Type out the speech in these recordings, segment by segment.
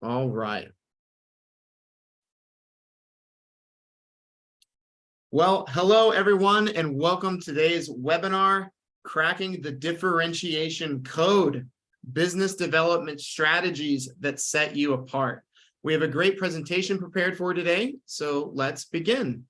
All right. Well, hello everyone, and welcome to today's webinar, Cracking the Differentiation Code, Business Development Strategies that Set You Apart. We have a great presentation prepared for today, so let's begin.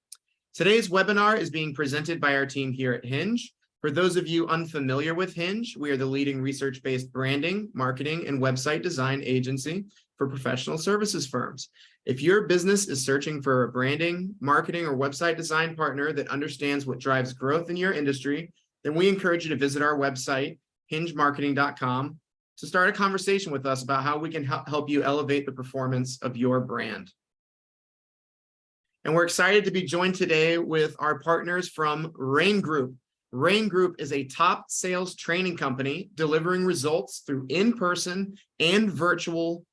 Today's webinar is being presented by our team here at Hinge. For those of you unfamiliar with Hinge, we are the leading research-based branding, marketing, and website design agency for professional services firms. If your business is searching for a branding, marketing, or website design partner that understands what drives growth in your industry, then we encourage you to visit our website, hingemarketing.com, to start a conversation with us about how we can help you elevate the performance of your brand. And we're excited to be joined today with our partners from Rain Group. Rain Group is a top sales training company delivering results through in-person and virtual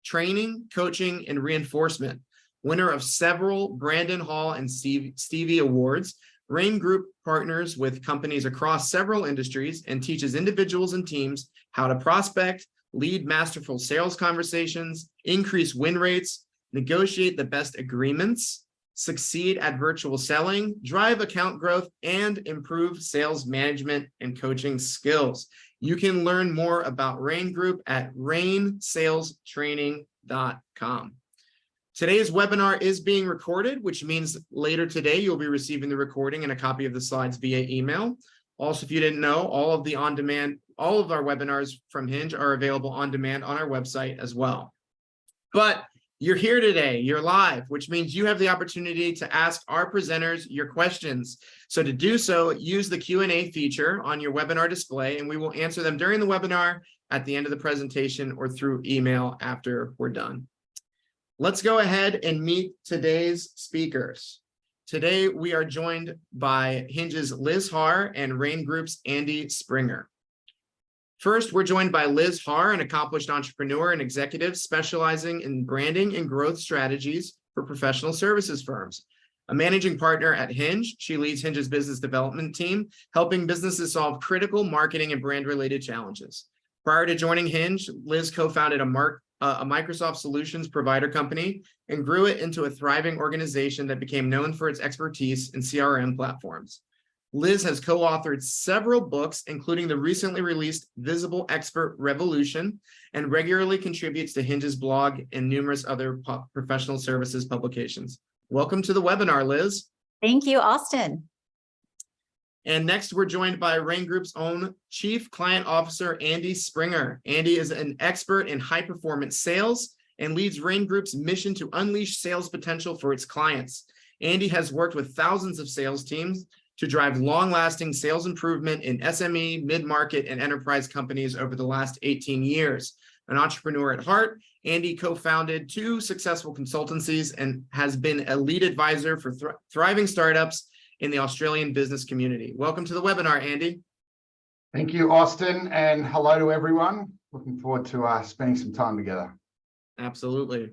training, coaching, and reinforcement. Winner of several Brandon Hall and Stevie Awards, Rain Group partners with companies across several industries and teaches individuals and teams how to prospect, lead masterful sales conversations, increase win rates, negotiate the best agreements, succeed at virtual selling, drive account growth, and improve sales management and coaching skills. You can learn more about Rain Group at rainsalestraining.com. Today's webinar is being recorded, which means later today you'll be receiving the recording and a copy of the slides via email. Also, if you didn't know, all of our webinars from Hinge are available on demand on our website as well. But you're here today, you're live, which means you have the opportunity to ask our presenters your questions. So to do so, use the Q&A feature on your webinar display, and we will answer them during the webinar, at the end of the presentation, or through email after we're done. Let's go ahead and meet today's speakers. Today, we are joined by Hinge's Liz Haar and Rain Group's Andy Springer. First, we're joined by Liz Haar, an accomplished entrepreneur and executive specializing in branding and growth strategies for professional services firms. A managing partner at Hinge, she leads Hinge's business development team, helping businesses solve critical marketing and brand-related challenges. Prior to joining Hinge, Liz co-founded a Microsoft solutions provider company and grew it into a thriving organization that became known for its expertise in CRM platforms. Liz has co-authored several books, including the recently released Visible Expert Revolution, and regularly contributes to Hinge's blog and numerous other professional services publications. Welcome to the webinar, Liz. Thank you, Austin. And next, we're joined by Rain Group's own Chief Client Officer, Andy Springer. Andy is an expert in high-performance sales and leads Rain Group's mission to unleash sales potential for its clients. Andy has worked with thousands of sales teams to drive long-lasting sales improvement in SME, mid-market, and enterprise companies over the last 18 years. An entrepreneur at heart, Andy co-founded 2 successful consultancies and has been a lead advisor for thriving startups in the Australian business community. Welcome to the webinar, Andy. Thank you, Austin, and hello to everyone. Looking forward to spending some time together. Absolutely.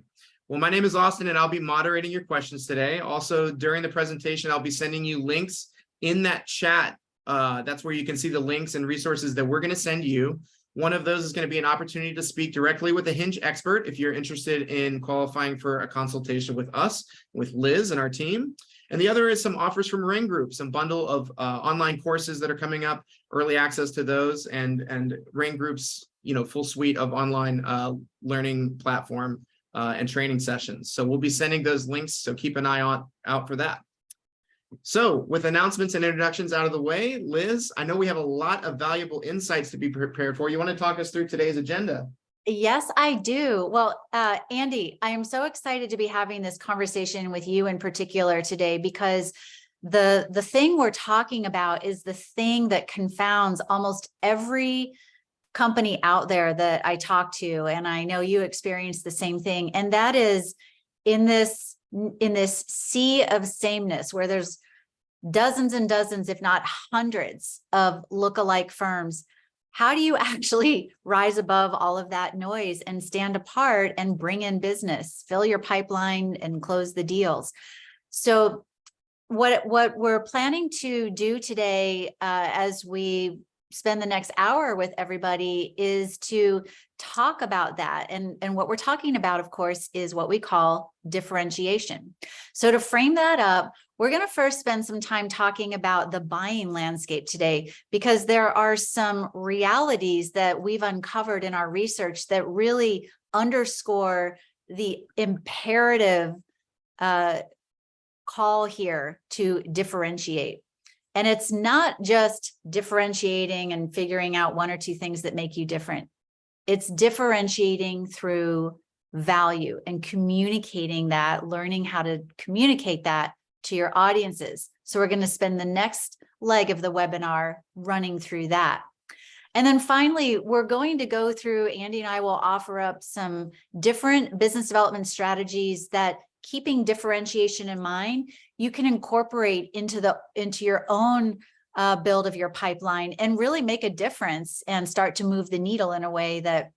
Well, my name is Austin, and I'll be moderating your questions today. Also, during the presentation, I'll be sending you links in that chat. That's where you can see the links and resources that we're going to send you. One of those is going to be an opportunity to speak directly with a Hinge expert if you're interested in qualifying for a consultation with us, with Liz and our team. And the other is some offers from Rain Group, some bundle of online courses that are coming up, early access to those, and Rain Group's full suite of online learning platform and training sessions. So we'll be sending those links, so keep an eye out for that. So with announcements and introductions out of the way, Liz, I know we have a lot of valuable insights to be prepared for. You want to talk us through today's agenda? Yes, I do. Well, Andy, I am so excited to be having this conversation with you in particular today, because the thing we're talking about is the thing that confounds almost every company out there that I talk to, and I know you experience the same thing, and that is in this sea of sameness where there's dozens and dozens, if not hundreds, of lookalike firms. How do you actually rise above all of that noise and stand apart and bring in business, fill your pipeline, and close the deals? So what we're planning to do today, as we spend the next hour with everybody is to talk about that. And what we're talking about, of course, is what we call differentiation. So to frame that up, we're going to first spend some time talking about the buying landscape today, because there are some realities that we've uncovered in our research that really underscore the imperative call here to differentiate. And it's not just differentiating and figuring out one or two things that make you different. It's differentiating through value and communicating that, learning how to communicate that to your audiences. So we're going to spend the next leg of the webinar running through that. And then finally, we're going to go through, Andy and I will offer up some different business development strategies that, keeping differentiation in mind, you can incorporate into your own build of your pipeline and really make a difference and start to move the needle in a way that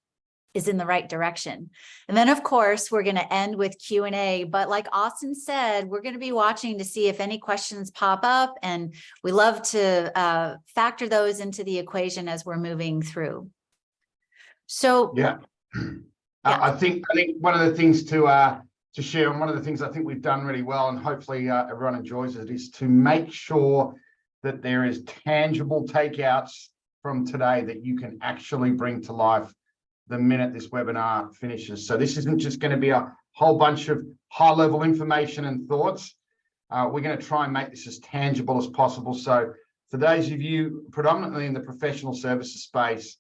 is in the right direction. And then, of course, we're going to end with Q&A. But like Austin said, we're going to be watching to see if any questions pop up, and we love to factor those into the equation as we're moving through. So Yeah, I think one of the things to share, and one of the things I think we've done really well, and hopefully everyone enjoys it, is to make sure that there is tangible takeouts from today that you can actually bring to life the minute this webinar finishes. So this isn't just going to be a whole bunch of high-level information and thoughts. We're going to try and make this as tangible as possible. So for those of you predominantly in the professional services space,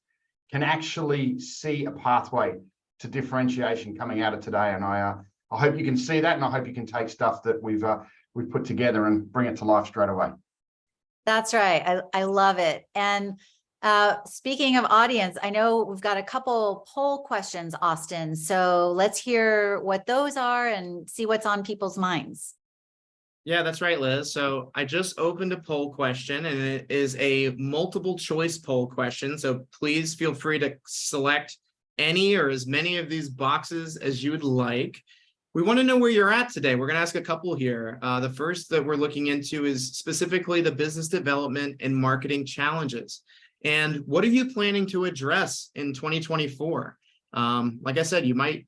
can actually see a pathway to differentiation coming out of today. And I hope you can see that, and I hope you can take stuff that we've put together and bring it to life straight away. That's right. I love it. And speaking of audience, I know we've got a couple poll questions, Austin. So let's hear what those are and see what's on people's minds. Yeah, that's right, Liz. So I just opened a poll question, and it is a multiple choice poll question. So please feel free to select any or as many of these boxes as you would like. We want to know where you're at today. We're going to ask a couple here. The first that we're looking into is specifically the business development and marketing challenges. And what are you planning to address in 2024? Like I said, you might,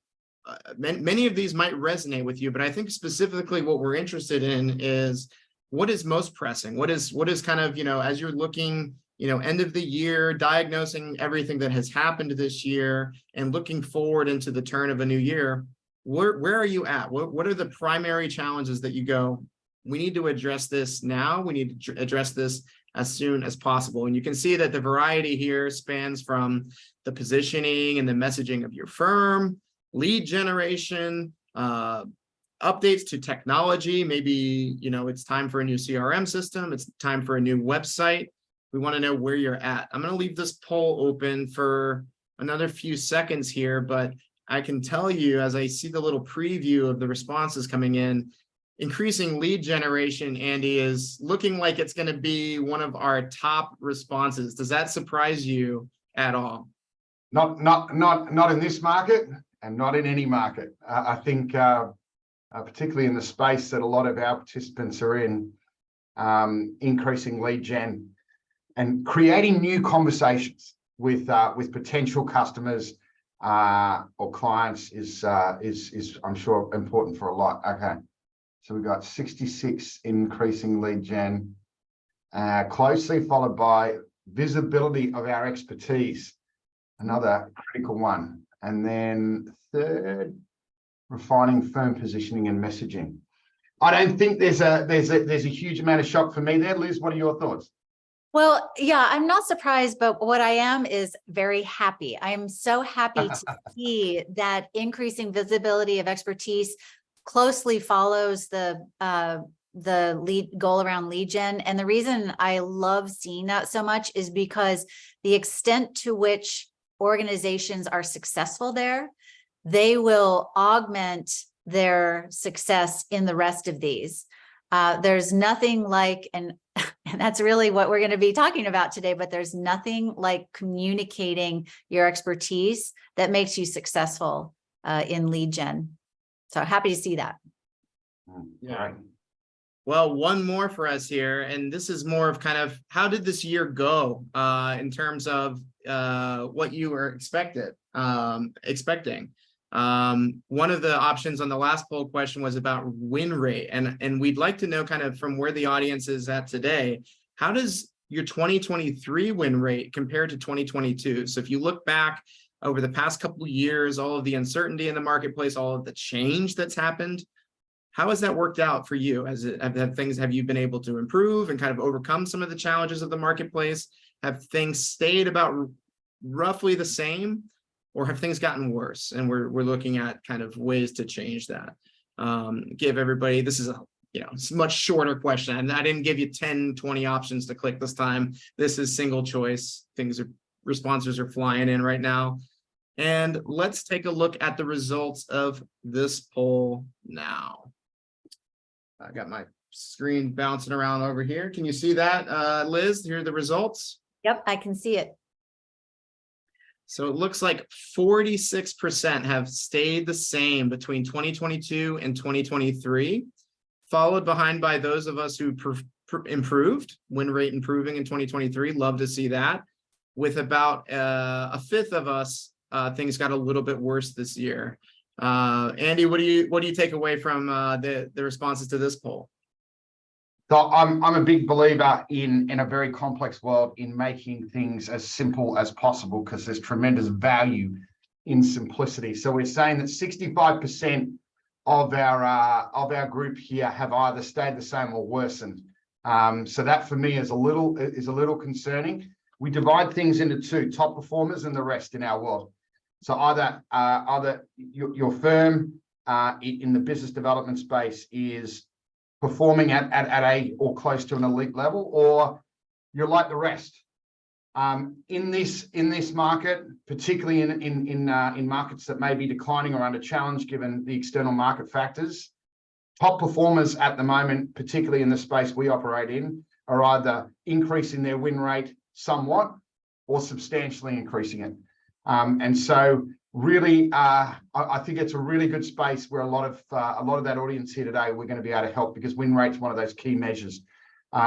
many of these might resonate with you, but I think specifically what we're interested in is what is most pressing? What is kind of, as you're looking, end of the year, diagnosing everything that has happened this year and looking forward into the turn of a new year. Where are you at? What are the primary challenges that you go, we need to address this now, we need to address this as soon as possible? And you can see that the variety here spans from the positioning and the messaging of your firm, lead generation, updates to technology. Maybe, it's time for a new CRM system, it's time for a new website. We want to know where you're at. I'm going to leave this poll open for another few seconds here, but I can tell you, as I see the little preview of the responses coming in, increasing lead generation, Andy, is looking like it's going to be one of our top responses. Does that surprise you at all? Not in this market, and not in any market. I think, particularly in the space that a lot of our participants are in, increasing lead gen and creating new conversations with potential customers or clients is I'm sure important for a lot. Okay, so we've got 66 increasing lead gen, closely followed by visibility of our expertise, another critical one, and then third, refining firm positioning and messaging. I don't think there's a huge amount of shock for me there. Liz, what are your thoughts? Well, yeah, I'm not surprised, but what I am is very happy. I'm so happy to see that increasing visibility of expertise closely follows the lead goal around lead gen. And the reason I love seeing that so much is because the extent to which organizations are successful there, they will augment their success in the rest of these. There's nothing like, and that's really what we're going to be talking about today, but there's nothing like communicating your expertise that makes you successful in lead gen. So happy to see that. Yeah. Well, one more for us here, and this is more of kind of how did this year go in terms of what you were expecting. One of the options on the last poll question was about win rate, and we'd like to know kind of from where the audience is at today, how does your 2023 win rate compare to 2022? So if you look back over the past couple of years, all of the uncertainty in the marketplace, all of the change that's happened, how has that worked out for you? Have you been able to improve and kind of overcome some of the challenges of the marketplace? Have things stayed about roughly the same, or have things gotten worse? And we're looking at kind of ways to change that. Give everybody, this is it's a much shorter question. And I didn't give you 10, 20 options to click this time. This is single choice. Responses are flying in right now. And let's take a look at the results of this poll now. I got my screen bouncing around over here. Can you see that, Liz? Here are the results. Yep, I can see it. So it looks like 46% have stayed the same between 2022 and 2023, followed behind by those of us who improved, win rate improving in 2023. Love to see that. With about a fifth of us, things got a little bit worse this year. Andy, what do you take away from the responses to this poll? So I'm a big believer in a very complex world in making things as simple as possible, because there's tremendous value in simplicity. So we're saying that 65% of our group here have either stayed the same or worsened. So that for me is a little concerning. We divide things into two: top performers and the rest in our world. So either your firm in the business development space is performing at a or close to an elite level, or you're like the rest. In this market, particularly in markets that may be declining or under challenge given the external market factors, top performers at the moment, particularly in the space we operate in, are either increasing their win rate somewhat or substantially increasing it. And so really, I think it's a really good space where a lot of that audience here today, we're going to be able to help, because win rate's one of those key measures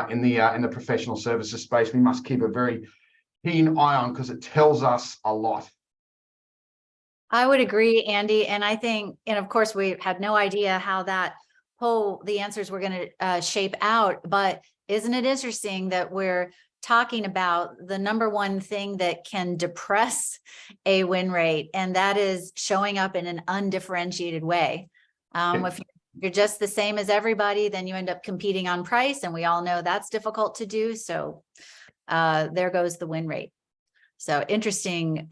in the professional services space. We must keep a very keen eye on, because it tells us a lot. I would agree, Andy. And I think, and of course, we had no idea how that poll, the answers were going to shape out. But isn't it interesting that we're talking about the number one thing that can depress a win rate, and that is showing up in an undifferentiated way. If you're just the same as everybody, then you end up competing on price, and we all know that's difficult to do. So there goes the win rate. So interesting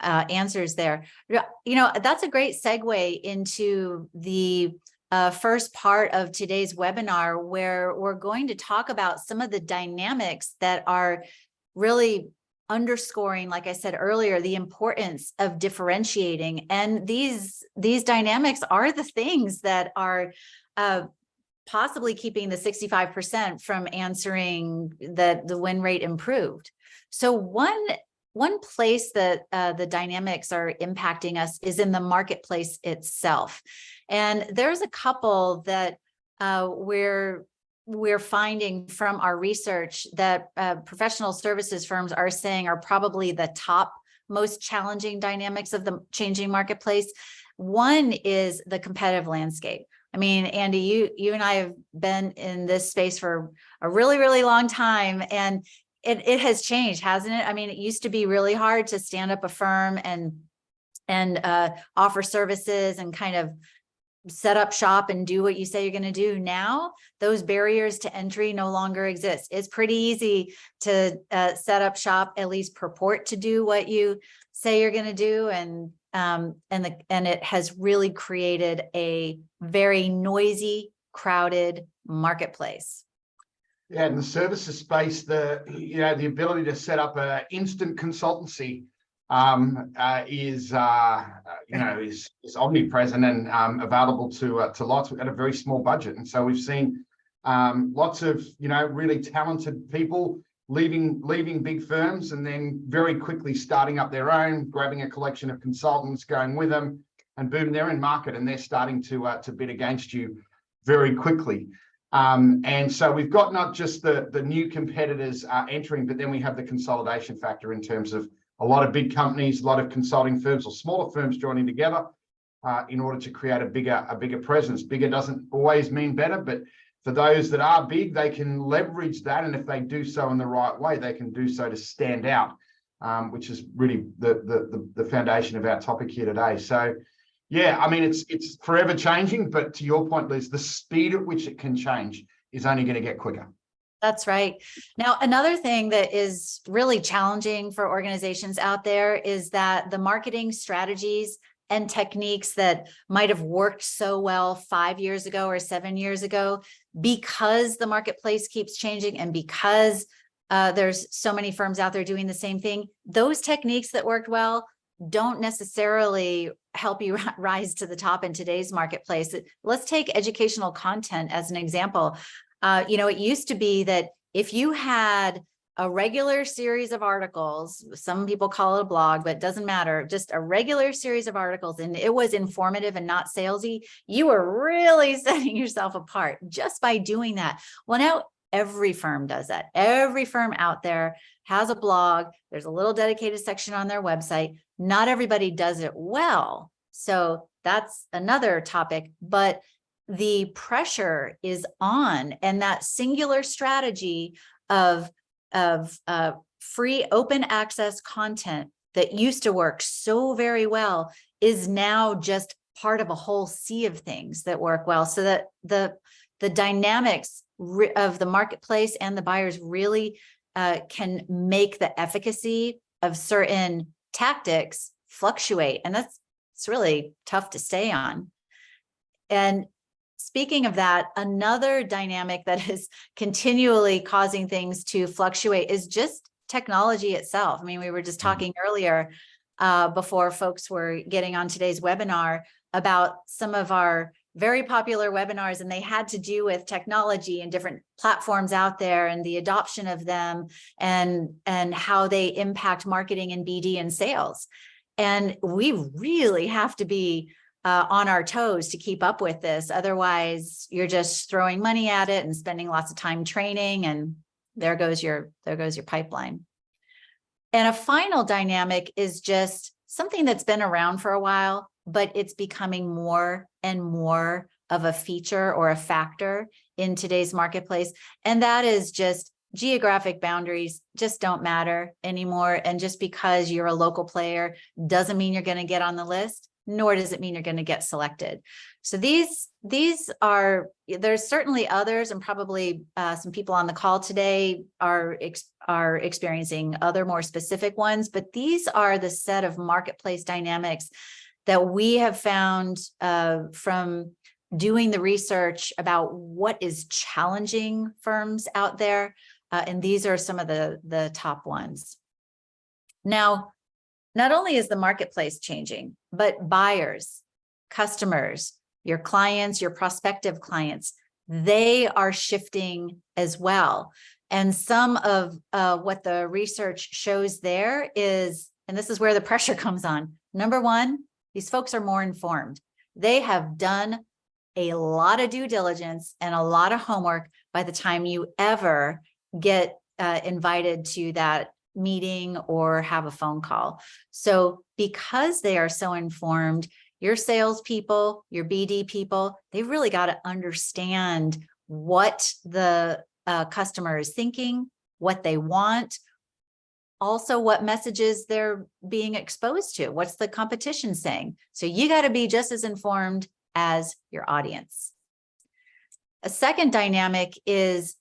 answers there. That's a great segue into the first part of today's webinar, where we're going to talk about some of the dynamics that are really underscoring, like I said earlier, the importance of differentiating. And these dynamics are the things that are possibly keeping the 65% from answering that the win rate improved. So one place that the dynamics are impacting us is in the marketplace itself. And there's a couple that we're finding from our research that professional services firms are saying are probably the top most challenging dynamics of the changing marketplace. One is the competitive landscape. I mean, Andy, you and I have been in this space for a really, really long time, and it has changed, hasn't it? I mean, it used to be really hard to stand up a firm and offer services and kind of set up shop and do what you say you're going to do. Now, those barriers to entry no longer exist. It's pretty easy to set up shop, at least purport to do what you say you're going to do, and it has really created a very noisy, crowded marketplace. Yeah, in the services space, the ability to set up an instant consultancy is omnipresent and available to lots at a very small budget. And so we've seen lots of really talented people leaving big firms and then very quickly starting up their own, grabbing a collection of consultants, going with them, and boom, they're in market and they're starting to bid against you very quickly. And so we've got not just the new competitors entering, but then we have the consolidation factor in terms of a lot of big companies, a lot of consulting firms or smaller firms joining together in order to create a bigger presence. Bigger doesn't always mean better, but for those that are big, they can leverage that. And if they do so in the right way, they can do so to stand out, which is really the foundation of our topic here today. So, yeah, I mean, it's forever changing, but to your point, Liz, the speed at which it can change is only going to get quicker. That's right. Now, another thing that is really challenging for organizations out there is that the marketing strategies and techniques that might have worked so well 5 years ago or 7 years ago, because the marketplace keeps changing and because there's so many firms out there doing the same thing, those techniques that worked well don't necessarily help you rise to the top in today's marketplace. Let's take educational content as an example. It used to be that if you had a regular series of articles, some people call it a blog, but it doesn't matter, just a regular series of articles, and it was informative and not salesy, you were really setting yourself apart just by doing that. Well, now every firm does that. Every firm out there has a blog. There's a little dedicated section on their website. Not everybody does it well. So that's another topic, but the pressure is on, and that singular strategy of free open access content that used to work so very well is now just part of a whole sea of things that work well, so that the dynamics of the marketplace and the buyers really can make the efficacy of certain tactics fluctuate, and it's really tough to stay on. And speaking of that, another dynamic that is continually causing things to fluctuate is just technology itself. I mean, we were just talking earlier before folks were getting on today's webinar about some of our very popular webinars, and they had to do with technology and different platforms out there and the adoption of them and how they impact marketing and BD and sales. And we really have to be on our toes to keep up with this. Otherwise, you're just throwing money at it and spending lots of time training, and there goes your pipeline. And a final dynamic is just something that's been around for a while, but it's becoming more and more of a feature or a factor in today's marketplace. And that is just geographic boundaries just don't matter anymore. And just because you're a local player doesn't mean you're going to get on the list, nor does it mean you're going to get selected. So these are, there's certainly others, and probably some people on the call today are experiencing other more specific ones, but these are the set of marketplace dynamics that we have found from doing the research about what is challenging firms out there. And these are some of the top ones. Now, not only is the marketplace changing, but buyers, customers, your clients, your prospective clients, they are shifting as well. And some of what the research shows there is, and this is where the pressure comes on. Number one, these folks are more informed. They have done a lot of due diligence and a lot of homework by the time you ever get invited to that meeting or have a phone call. So because they are so informed, your salespeople, your BD people, they've really got to understand what the customer is thinking, what they want, also what messages they're being exposed to. What's the competition saying? So you got to be just as informed as your audience. A second dynamic is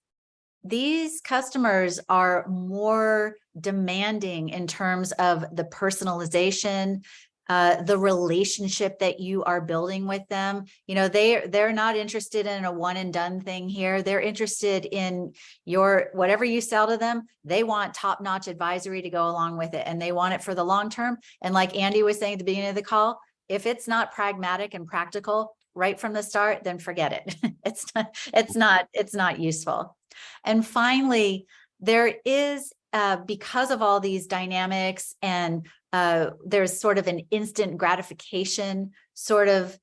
these customers are more demanding in terms of the personalization, the relationship that you are building with them. You know, they're not interested in a one and done thing here. They're interested in your, whatever you sell to them, they want top-notch advisory to go along with it, and they want it for the long term. And like Andy was saying at the beginning of the call, if it's not pragmatic and practical right from the start, then forget it. It's not useful. And finally, there is, because of all these dynamics, and there's sort of an instant gratification sort of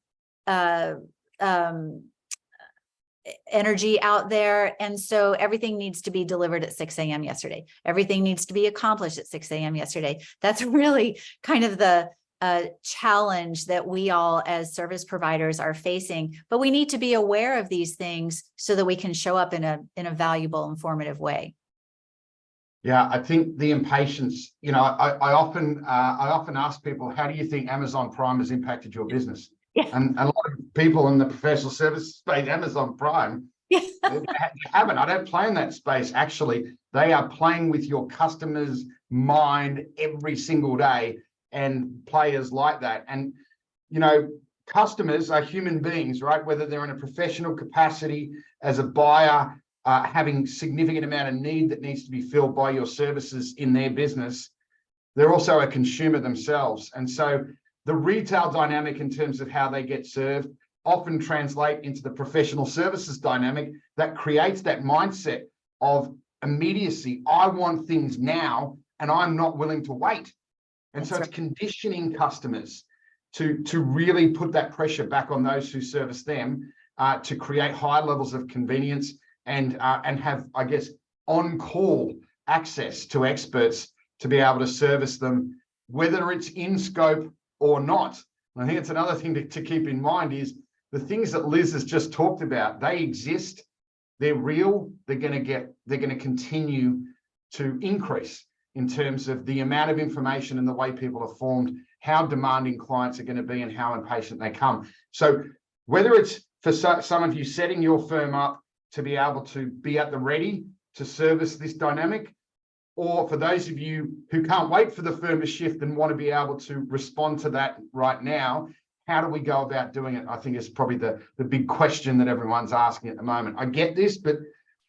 energy out there. And so everything needs to be delivered at 6 a.m. yesterday. Everything needs to be accomplished at 6 a.m. yesterday. That's really kind of the challenge that we all as service providers are facing, but we need to be aware of these things so that we can show up in a valuable, informative way. Yeah, I think the impatience, I often ask people, how do you think Amazon Prime has impacted your business? Yeah. And a lot of people in the professional service space, Amazon Prime, Yeah. they haven't. I don't play in that space. Actually, they are playing with your customer's mind every single day, and players like that. And, customers are human beings, right? Whether they're in a professional capacity as a buyer, having significant amount of need that needs to be filled by your services in their business, they're also a consumer themselves. And so the retail dynamic in terms of how they get served often translate into the professional services dynamic that creates that mindset of immediacy. I want things now, and I'm not willing to wait. And so it's conditioning customers to really put that pressure back on those who service them, to create high levels of convenience and have, I guess, on-call access to experts to be able to service them, whether it's in scope or not. And I think it's another thing to keep in mind is the things that Liz has just talked about, they exist, they're real, they're going to continue to increase in terms of the amount of information and the way people are formed, how demanding clients are going to be and how impatient they come. So whether it's for some of you setting your firm up to be able to be at the ready to service this dynamic, or for those of you who can't wait for the firm to shift and want to be able to respond to that right now, how do we go about doing it? I think is probably the big question that everyone's asking at the moment. I get this, but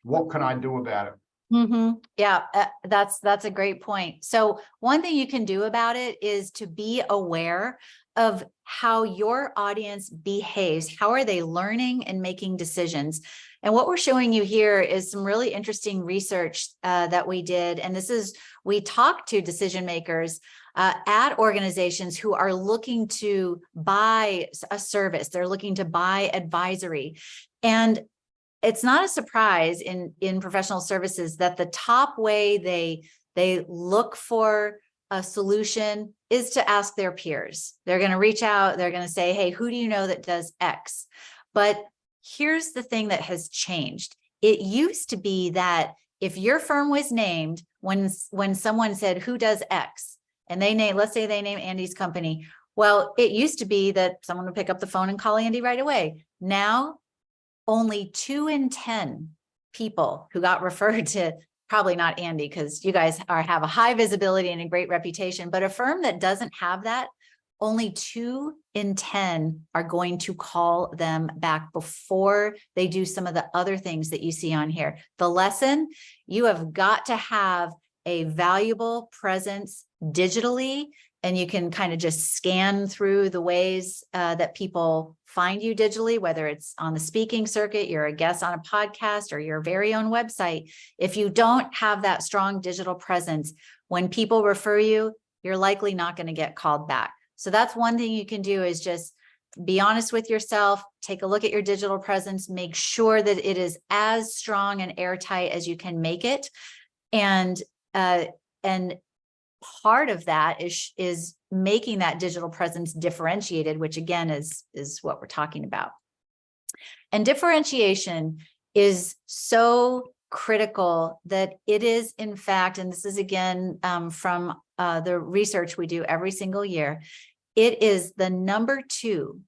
what can I do about it? Mm-hmm. Yeah, that's a great point. So one thing you can do about it is to be aware of how your audience behaves. How are they learning and making decisions? And what we're showing you here is some really interesting research that we did. And we talked to decision makers at organizations who are looking to buy a service. They're looking to buy advisory. And it's not a surprise in professional services that the top way they look for a solution is to ask their peers. They're going to reach out. They're going to say, hey, who do you know that does X? But here's the thing that has changed. It used to be that if your firm was named when someone said, who does X? And let's say they name Andy's company. Well, it used to be that someone would pick up the phone and call Andy right away. Now, only 2 in 10 people who got referred to, probably not Andy, because you guys have a high visibility and a great reputation, but a firm that doesn't have that, only 2 in 10 are going to call them back before they do some of the other things that you see on here. The lesson, you have got to have a valuable presence digitally, and you can kind of just scan through the ways that people find you digitally, whether it's on the speaking circuit, you're a guest on a podcast, or your very own website. If you don't have that strong digital presence, when people refer you, you're likely not going to get called back. So that's one thing you can do, is just be honest with yourself, take a look at your digital presence, make sure that it is as strong and airtight as you can make it. And part of that is making that digital presence differentiated, which again is what we're talking about. And differentiation is so critical that it is, in fact, and this is again from the research we do every single year, it is the number 2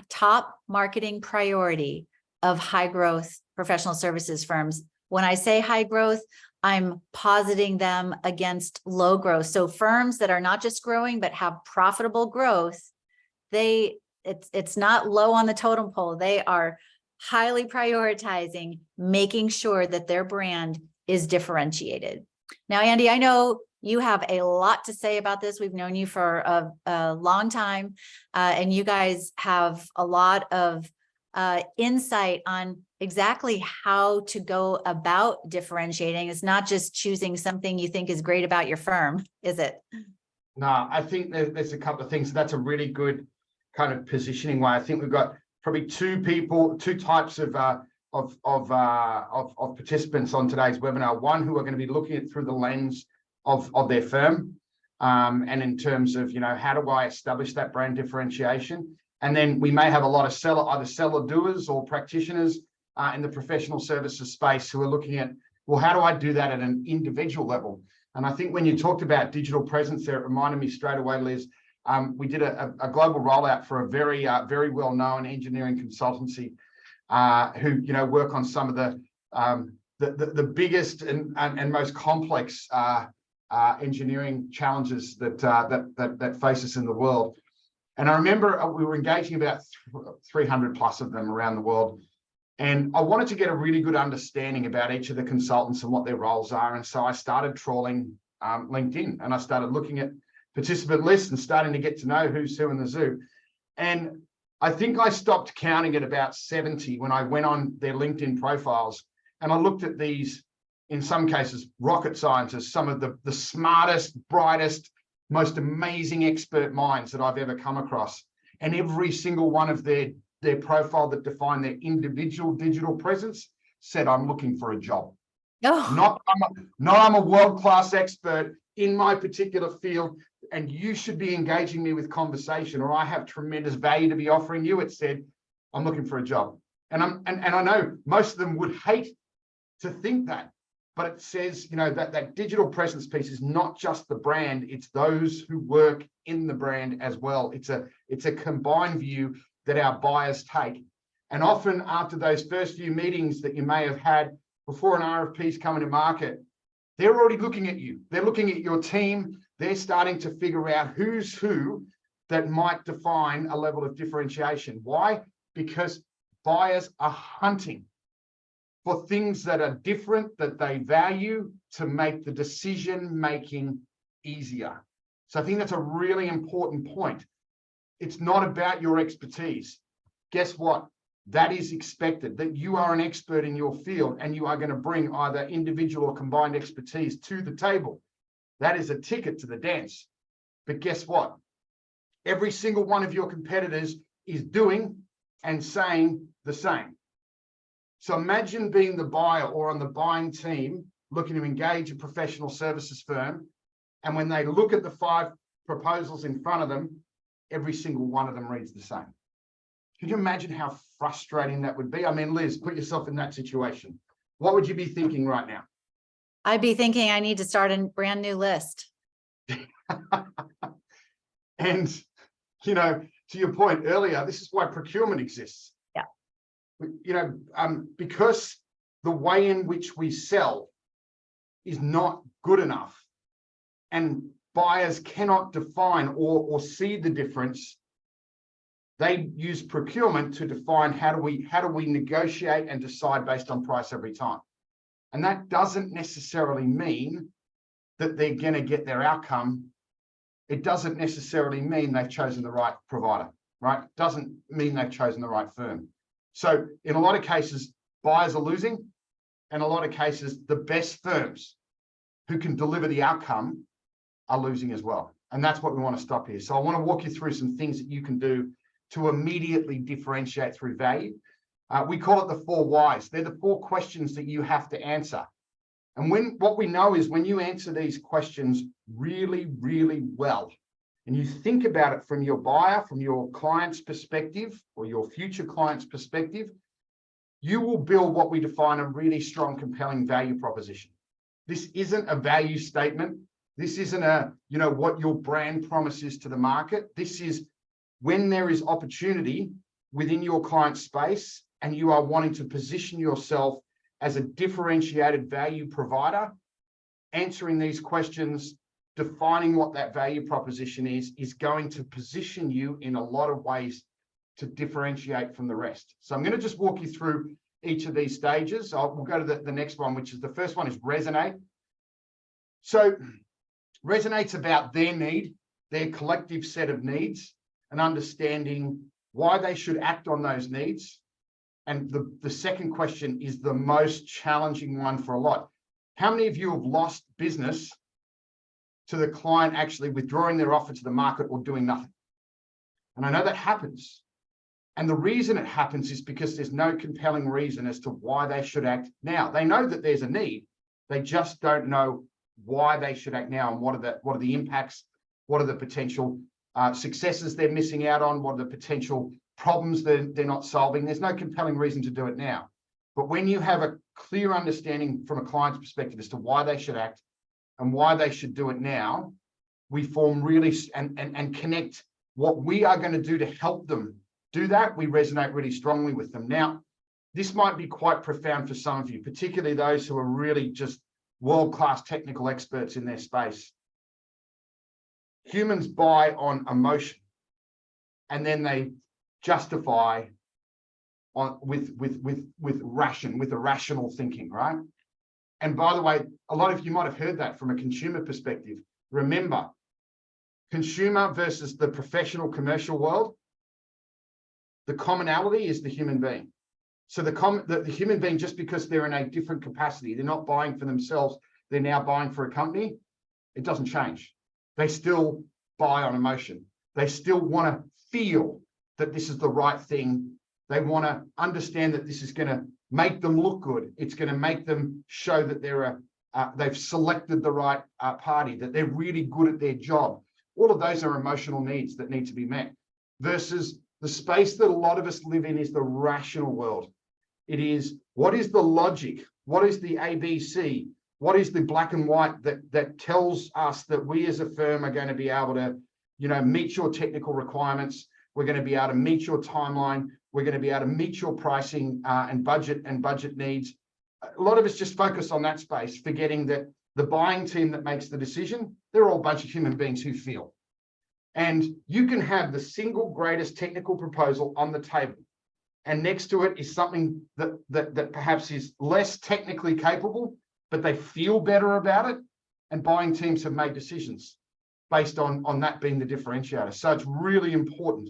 top marketing priority of high growth professional services firms. When I say high growth, I'm positing them against low growth. So firms that are not just growing, but have profitable growth, it's not low on the totem pole. They are highly prioritizing making sure that their brand is differentiated. Now, Andy, I know you have a lot to say about this. We've known you for a long time, and you guys have a lot of insight on exactly how to go about differentiating. It's not just choosing something you think is great about your firm, is it? No, I think there's a couple of things. That's a really good kind of positioning way. I think we've got probably two types of participants on today's webinar. One who are going to be looking at it through the lens of their firm, and in terms of, how do I establish that brand differentiation? And then we may have a lot of either seller doers or practitioners in the professional services space who are looking at, well, how do I do that at an individual level? And I think when you talked about digital presence there, it reminded me straight away, Liz. We did a global rollout for a very well-known engineering consultancy who work on some of the biggest and most complex engineering challenges that face us in the world. And I remember we were engaging about 300 plus of them around the world. And I wanted to get a really good understanding about each of the consultants and what their roles are. And so I started trawling LinkedIn, and I started looking at participant lists and starting to get to know who's who in the zoo. And I think I stopped counting at about 70 when I went on their LinkedIn profiles, and I looked at these, in some cases, rocket scientists, some of the smartest, brightest, most amazing expert minds that I've ever come across. And every single one of their profile that defined their individual digital presence said, I'm looking for a job. Oh. I'm a world-class expert in my particular field, and you should be engaging me with conversation, or I have tremendous value to be offering you. It said, I'm looking for a job. And I know most of them would hate to think that, but it says, that digital presence piece is not just the brand, it's those who work in the brand as well. It's a combined view that our buyers take. And often after those first few meetings that you may have had before an RFP is coming to market, they're already looking at you. They're looking at your team. They're starting to figure out who's who that might define a level of differentiation. Why? Because buyers are hunting for things that are different, that they value, to make the decision-making easier. So I think that's a really important point. It's not about your expertise. Guess what? That is expected, that you are an expert in your field and you are going to bring either individual or combined expertise to the table. That is a ticket to the dance. But guess what? Every single one of your competitors is doing and saying the same. So imagine being the buyer or on the buying team looking to engage a professional services firm, and when they look at the 5 proposals in front of them, every single one of them reads the same. Can you imagine how frustrating that would be? I mean, Liz, put yourself in that situation. What would you be thinking right now? I'd be thinking I need to start a brand new list. And, to your point earlier, this is why procurement exists. Yeah. Because the way in which we sell is not good enough, and buyers cannot define or see the difference, they use procurement to define how do we negotiate and decide based on price every time. And that doesn't necessarily mean that they're going to get their outcome. It doesn't necessarily mean they've chosen the right provider, right? It doesn't mean they've chosen the right firm. So in a lot of cases, buyers are losing, and a lot of cases, the best firms who can deliver the outcome are losing as well. And that's what we want to stop here. So I want to walk you through some things that you can do to immediately differentiate through value. We call it the 4 whys. They're the 4 questions that you have to answer. And what we know is when you answer these questions really, really well, and you think about it from your buyer, from your client's perspective, or your future client's perspective, you will build what we define a really strong, compelling value proposition. This isn't a value statement. This isn't what your brand promises to the market. This is when there is opportunity within your client space and you are wanting to position yourself as a differentiated value provider, answering these questions, defining what that value proposition is going to position you in a lot of ways to differentiate from the rest. So I'm going to just walk you through each of these stages. We'll go to the next one, which is the first one is resonate. So resonate's about their need, their collective set of needs, and understanding why they should act on those needs. And the second question is the most challenging one for a lot. How many of you have lost business to the client actually withdrawing their offer to the market or doing nothing? And I know that happens. And the reason it happens is because there's no compelling reason as to why they should act now. They know that there's a need. They just don't know why they should act now and what are the impacts, what are the potential successes they're missing out on, what are the potential problems that they're not solving. There's no compelling reason to do it now. But when you have a clear understanding from a client's perspective as to why they should act and why they should do it now, we form really and connect what we are going to do to help them do that. We resonate really strongly with them. Now, this might be quite profound for some of you, particularly those who are really just world-class technical experts in their space. Humans buy on emotion, and then they justify on with irrational thinking, right? And by the way, a lot of you might have heard that from a consumer perspective. Remember, consumer versus the professional commercial world, the commonality is the human being. So the human being, just because they're in a different capacity, they're not buying for themselves, they're now buying for a company, it doesn't change. They still buy on emotion. They still want to feel that this is the right thing. They want to understand that this is going to make them look good. It's going to make them show that they've selected the right party, that they're really good at their job. All of those are emotional needs that need to be met. Versus the space that a lot of us live in is the rational world. It is, what is the logic? What is the ABC? What is the black and white that tells us that we as a firm are going to be able to, meet your technical requirements? We're going to be able to meet your timeline. We're going to be able to meet your pricing and budget needs. A lot of us just focus on that space, forgetting that the buying team that makes the decision, they're all a bunch of human beings who feel. And you can have the single greatest technical proposal on the table, and next to it is something that perhaps is less technically capable, but they feel better about it. And buying teams have made decisions based on that being the differentiator. So it's really important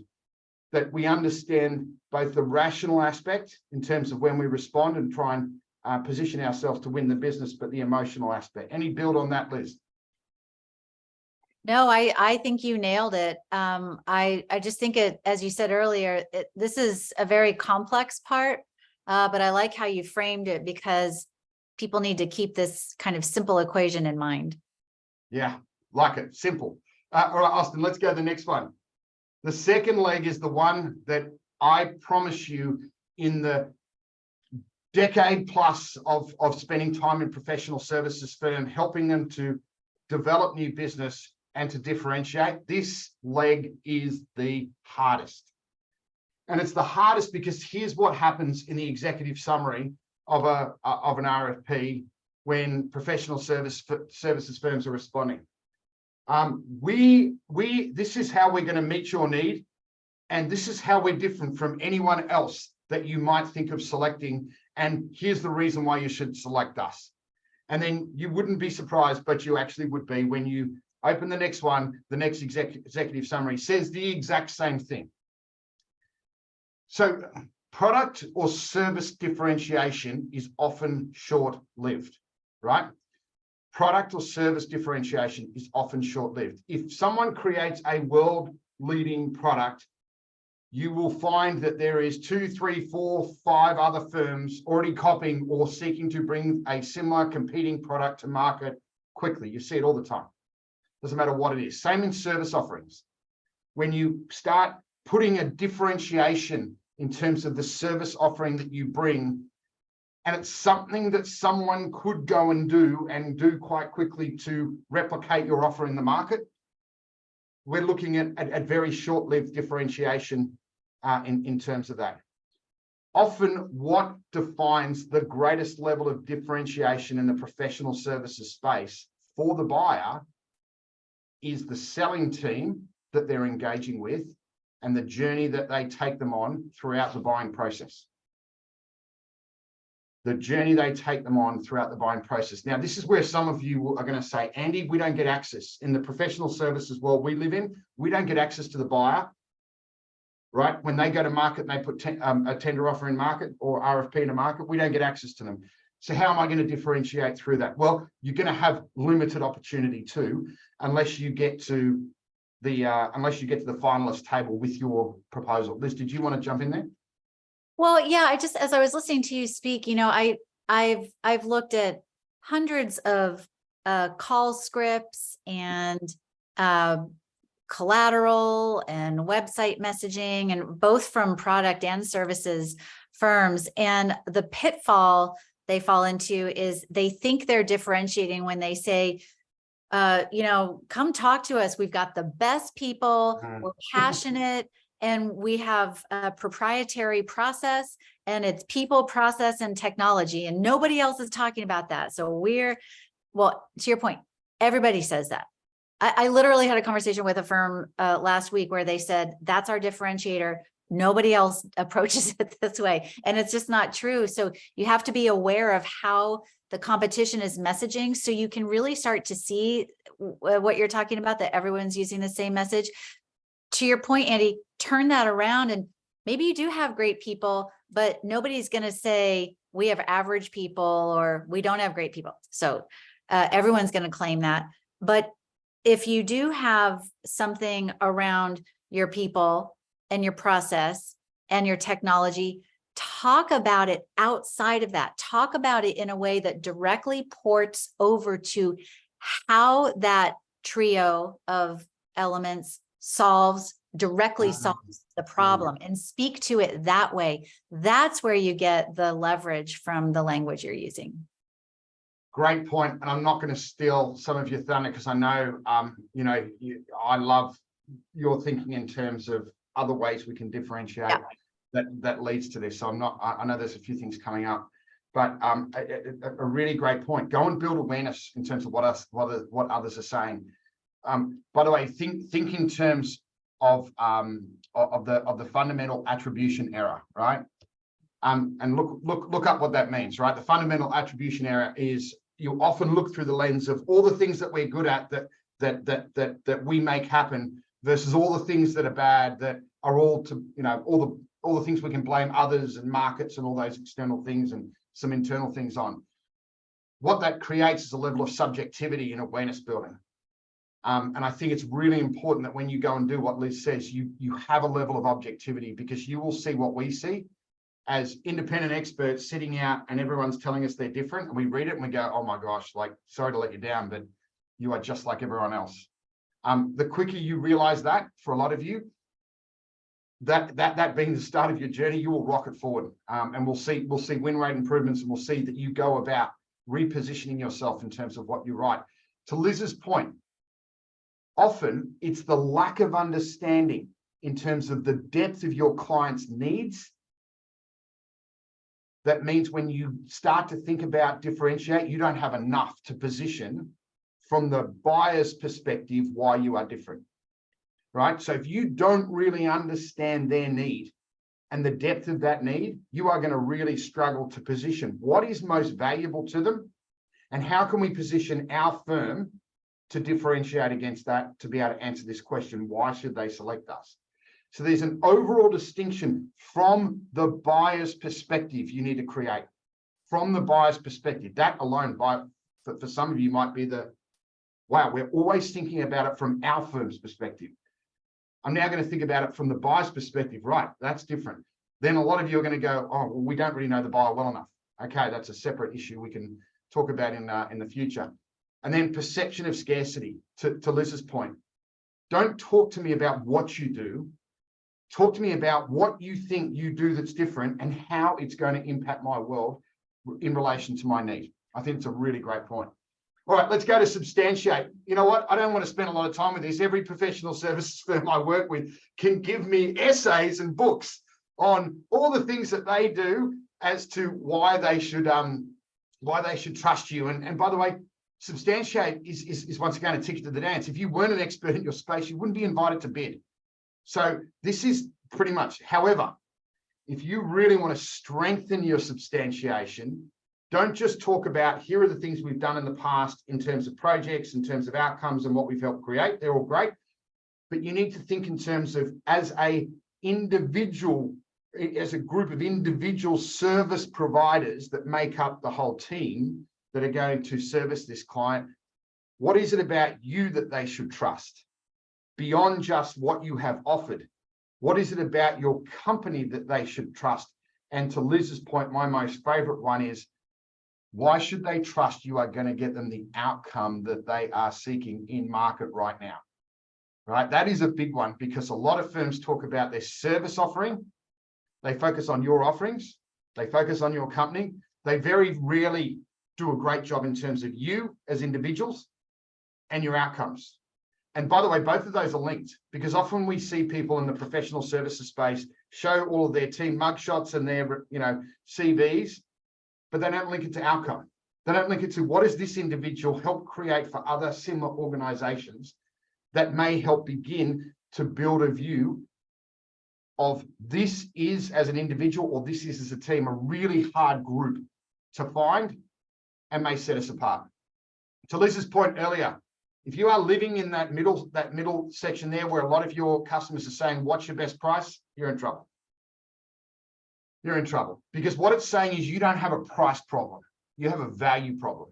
that we understand both the rational aspect in terms of when we respond and try and position ourselves to win the business, but the emotional aspect. Any build on that, Liz? No, I think you nailed it. I just think as you said earlier, this is a very complex part, but I like how you framed it, because people need to keep this kind of simple equation in mind. Yeah, like it, simple. All right, Austin, let's go to the next one. The second leg is the one that I promise you, in the decade plus of spending time in professional services firm, helping them to develop new business and to differentiate, this leg is the hardest. And it's the hardest because here's what happens in the executive summary of an RFP when professional services firms are responding. This is how we're going to meet your need, and this is how we're different from anyone else that you might think of selecting, and here's the reason why you should select us. And then you wouldn't be surprised, but you actually would be, when you open the next one. The next executive summary says the exact same thing. So product or service differentiation is often short-lived, right? Product or service differentiation is often short-lived. If someone creates a world-leading product, you will find that there is 2, 3, 4, 5 other firms already copying or seeking to bring a similar competing product to market quickly. You see it all the time. Doesn't matter what it is. Same in service offerings. When you start putting a differentiation in terms of the service offering that you bring, and it's something that someone could go and do quite quickly to replicate your offer in the market, we're looking at very short-lived differentiation in terms of that. Often what defines the greatest level of differentiation in the professional services space for the buyer is the selling team that they're engaging with and the journey that they take them on throughout the buying process. The journey they take them on throughout the buying process. Now, this is where some of you are going to say, Andy, we don't get access. In the professional services world we live in, we don't get access to the buyer, right? When they go to market and they put a tender offer in market or RFP in a market, we don't get access to them. So how am I going to differentiate through that? Well, you're going to have limited opportunity too, unless you get to unless you get to the finalist table with your proposal. Liz, did you want to jump in there? Well, yeah, I just, as I was listening to you speak, I've looked at hundreds of call scripts and collateral and website messaging, and both from product and services firms. And the pitfall they fall into is they think they're differentiating when they say, come talk to us. We've got the best people, we're passionate, and we have a proprietary process, and it's people, process, and technology. And nobody else is talking about that. So well, to your point, everybody says that. I literally had a conversation with a firm last week where they said, that's our differentiator. Nobody else approaches it this way. And it's just not true. So you have to be aware of how the competition is messaging, so you can really start to see what you're talking about, that everyone's using the same message. To your point, Andy, turn that around, and maybe you do have great people, but nobody's going to say we have average people or we don't have great people. So everyone's going to claim that. But if you do have something around your people and your process and your technology, talk about it outside of that. Talk about it in a way that directly ports over to how that trio of elements directly solves the problem, and speak to it that way. That's where you get the leverage from the language you're using. Great point. And I'm not going to steal some of your thunder, because I know, I love your thinking in terms of other ways we can differentiate. Yeah. That leads to this. So I know there's a few things coming up, but a really great point. Go and build awareness in terms of what others are saying. By the way, think in terms of the fundamental attribution error, right? And look up what that means, right? The fundamental attribution error is, you often look through the lens of all the things that we're good at that we make happen, versus all the things that are bad, that are all the things we can blame others and markets and all those external things and some internal things on. What that creates is a level of subjectivity in awareness building. And I think it's really important that when you go and do what Liz says, you have a level of objectivity, because you will see what we see as independent experts sitting out, and everyone's telling us they're different, and we read it and we go, oh my gosh, like, sorry to let you down, but you are just like everyone else. The quicker you realize that, for a lot of you, that being the start of your journey, you will rocket forward. And we'll see win rate improvements, and we'll see that you go about repositioning yourself in terms of what you write. To Liz's point, often it's the lack of understanding in terms of the depth of your client's needs. That means when you start to think about differentiate, you don't have enough to position from the buyer's perspective why you are different, right? So if you don't really understand their need and the depth of that need, you are going to really struggle to position what is most valuable to them, and how can we position our firm to differentiate against that, to be able to answer this question, why should they select us? So there's an overall distinction from the buyer's perspective you need to create. From the buyer's perspective, that alone, for some of you, might be wow, we're always thinking about it from our firm's perspective. I'm now going to think about it from the buyer's perspective. Right, that's different. Then a lot of you are going to go, oh, well, we don't really know the buyer well enough. Okay, that's a separate issue we can talk about in the future. And then perception of scarcity, to Liz's point. Don't talk to me about what you do. Talk to me about what you think you do that's different, and how it's going to impact my world in relation to my need. I think it's a really great point. All right, let's go to substantiate. You know what? I don't want to spend a lot of time with this. Every professional services firm I work with can give me essays and books on all the things that they do as to why they should trust you. And by the way, substantiate is once again a ticket to the dance. If you weren't an expert in your space, you wouldn't be invited to bid. So this is pretty much. However, if you really want to strengthen your substantiation, don't just talk about, here are the things we've done in the past in terms of projects, in terms of outcomes and what we've helped create. They're all great. But you need to think in terms of, as a group of individual service providers that make up the whole team that are going to service this client, what is it about you that they should trust? beyond just what you have offered. What is it about your company that they should trust? And to Liz's point, my most favorite one is, why should they trust you are going to get them the outcome that they are seeking in market right now? Right? That is a big one, because a lot of firms talk about their service offering. They focus on your offerings. They focus on your company. They very rarely do a great job in terms of you as individuals and your outcomes. And by the way, both of those are linked, because often we see people in the professional services space show all of their team mugshots and their, CVs, but they don't link it to outcome. They don't link it to what does this individual help create for other similar organizations that may help begin to build a view of this is, as an individual, or this is as a team, a really hard group to find and may set us apart. To Liz's point earlier, if you are living in that middle section there where a lot of your customers are saying, what's your best price? You're in trouble. You're in trouble, because what it's saying is you don't have a price problem. You have a value problem.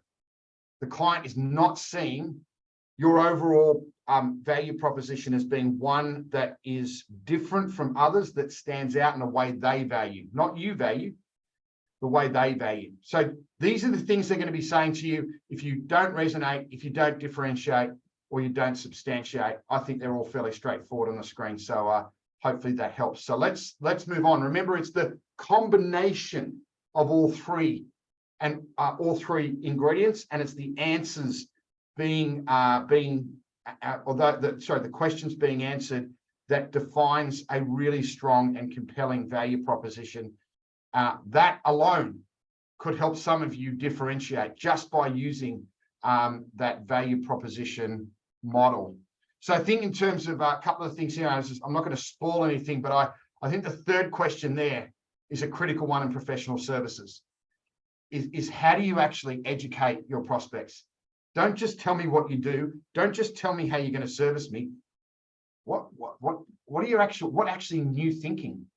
The client is not seeing your overall value proposition as being one that is different from others, that stands out in a way they value, not you value, the way they value. So these are the things they're going to be saying to you. If you don't resonate, if you don't differentiate, or you don't substantiate, I think they're all fairly straightforward on the screen. So hopefully that helps. So let's move on. Remember, it's the combination of all three ingredients, and it's the answers the questions being answered that defines a really strong and compelling value proposition. That alone could help some of you differentiate just by using that value proposition model. So I think in terms of a couple of things here, I'm not going to spoil anything, but I think the third question there is a critical one in professional services. Is how do you actually educate your prospects? Don't just tell me what you do. Don't just tell me how you're going to service me. What actually new thinking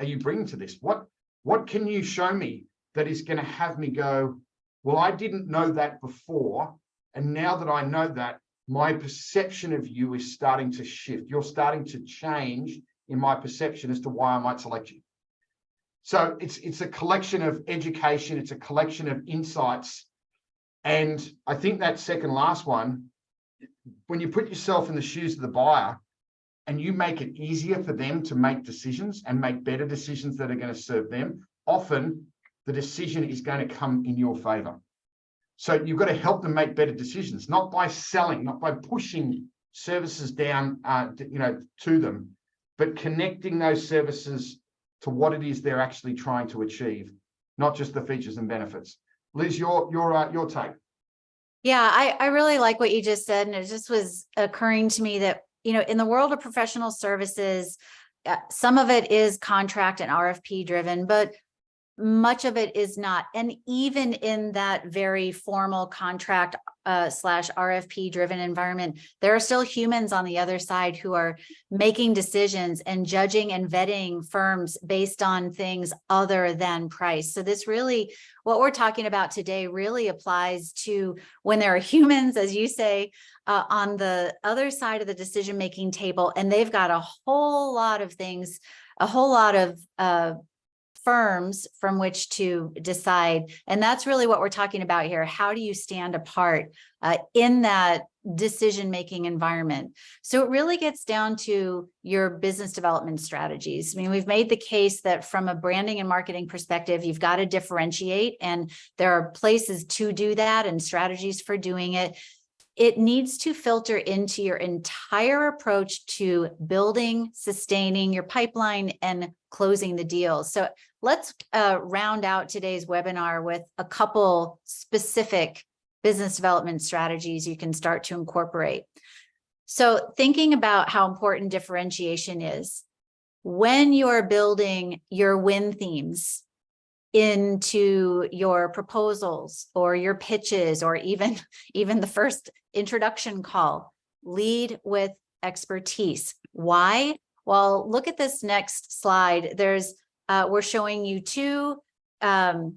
are you bringing to this? What can you show me that is going to have me go, well, I didn't know that before, and now that I know that, my perception of you is starting to shift. You're starting to change in my perception as to why I might select you. So it's a collection of education. It's a collection of insights. And I think that second last one, when you put yourself in the shoes of the buyer and you make it easier for them to make decisions and make better decisions that are going to serve them, often the decision is going to come in your favor. So you've got to help them make better decisions, not by selling, not by pushing services down, to them, but connecting those services to what it is they're actually trying to achieve, not just the features and benefits. Liz, your take. Yeah, I really like what you just said. And it just was occurring to me that, in the world of professional services, some of it is contract and RFP driven, but much of it is not. And even in that very formal contract / RFP driven environment, there are still humans on the other side who are making decisions and judging and vetting firms based on things other than price. So this really, what we're talking about today really applies to when there are humans, as you say, on the other side of the decision-making table, and they've got a whole lot of things, a whole lot of firms from which to decide. And that's really what we're talking about here. How do you stand apart in that decision-making environment? So it really gets down to your business development strategies. I mean, we've made the case that from a branding and marketing perspective, you've got to differentiate, and there are places to do that and strategies for doing it. It needs to filter into your entire approach to building, sustaining your pipeline, and closing the deals. So let's round out today's webinar with a couple specific business development strategies you can start to incorporate. So thinking about how important differentiation is, when you're building your win themes into your proposals or your pitches, or even the first introduction call, lead with expertise. Why? Well, look at this next slide. We're showing you two side-by-side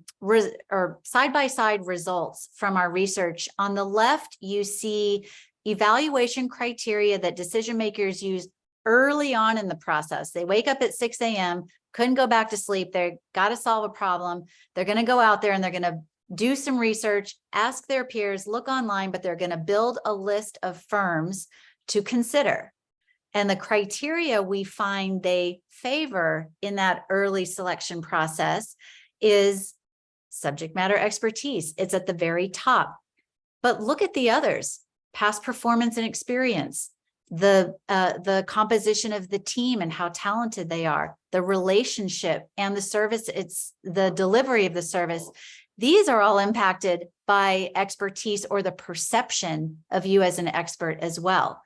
results from our research. On the left, you see evaluation criteria that decision makers use early on in the process. They wake up at 6 a.m., couldn't go back to sleep. They've got to solve a problem. They're going to go out there and they're going to do some research, ask their peers, look online, but they're going to build a list of firms to consider. And the criteria we find they favor in that early selection process is subject matter expertise. It's at the very top. But look at the others: past performance and experience, the composition of the team and how talented they are, the relationship and the service, it's the delivery of the service. These are all impacted by expertise or the perception of you as an expert as well.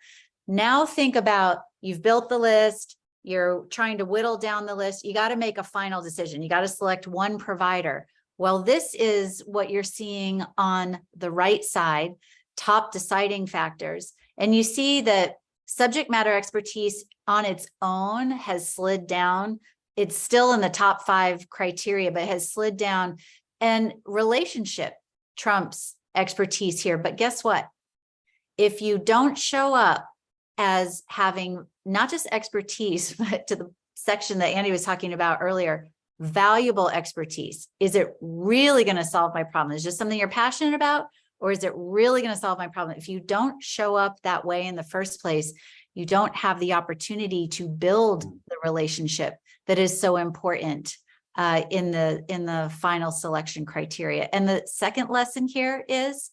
Now think about, you've built the list, you're trying to whittle down the list, you got to make a final decision. You got to select one provider. Well, this is what you're seeing on the right side, top deciding factors. And you see that subject matter expertise on its own has slid down. It's still in the top 5 criteria, but has slid down. And relationship trumps expertise here. But guess what? If you don't show up as having not just expertise, but to the section that Andy was talking about earlier, valuable expertise. Is it really going to solve my problem? Is it just something you're passionate about? Or is it really going to solve my problem? If you don't show up that way in the first place, you don't have the opportunity to build the relationship that is so important in the final selection criteria. And the second lesson here is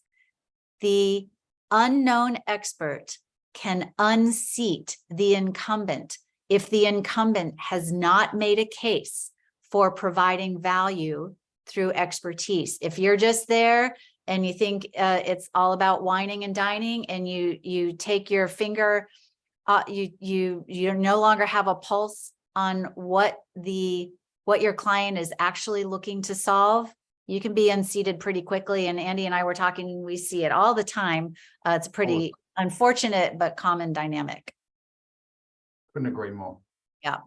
the unknown expert can unseat the incumbent if the incumbent has not made a case for providing value through expertise. If you're just there and you think it's all about whining and dining, and you take your finger, you no longer have a pulse on what your client is actually looking to solve, you can be unseated pretty quickly. And Andy and I were talking, we see it all the time. It's a pretty unfortunate but common dynamic. Couldn't agree more. Yeah.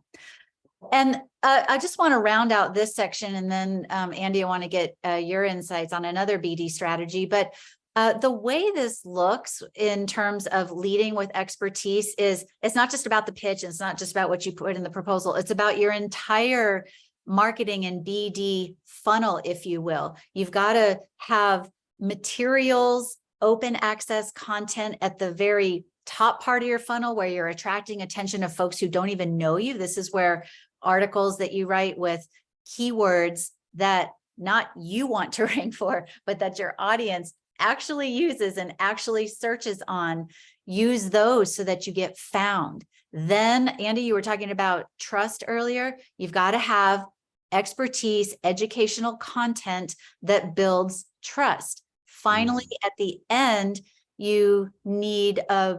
And I just want to round out this section, and then Andy, I want to get your insights on another BD strategy. But the way this looks in terms of leading with expertise is, it's not just about the pitch. It's not just about what you put in the proposal. It's about your entire marketing and BD funnel, if you will. You've got to have materials, open access content at the very top part of your funnel where you're attracting attention of folks who don't even know you. This is where articles that you write with keywords that not you want to rank for, but that your audience actually uses and actually searches on, use those so that you get found. Then, Andy, you were talking about trust earlier. You've got to have expertise, educational content that builds trust. Finally, at the end, you need a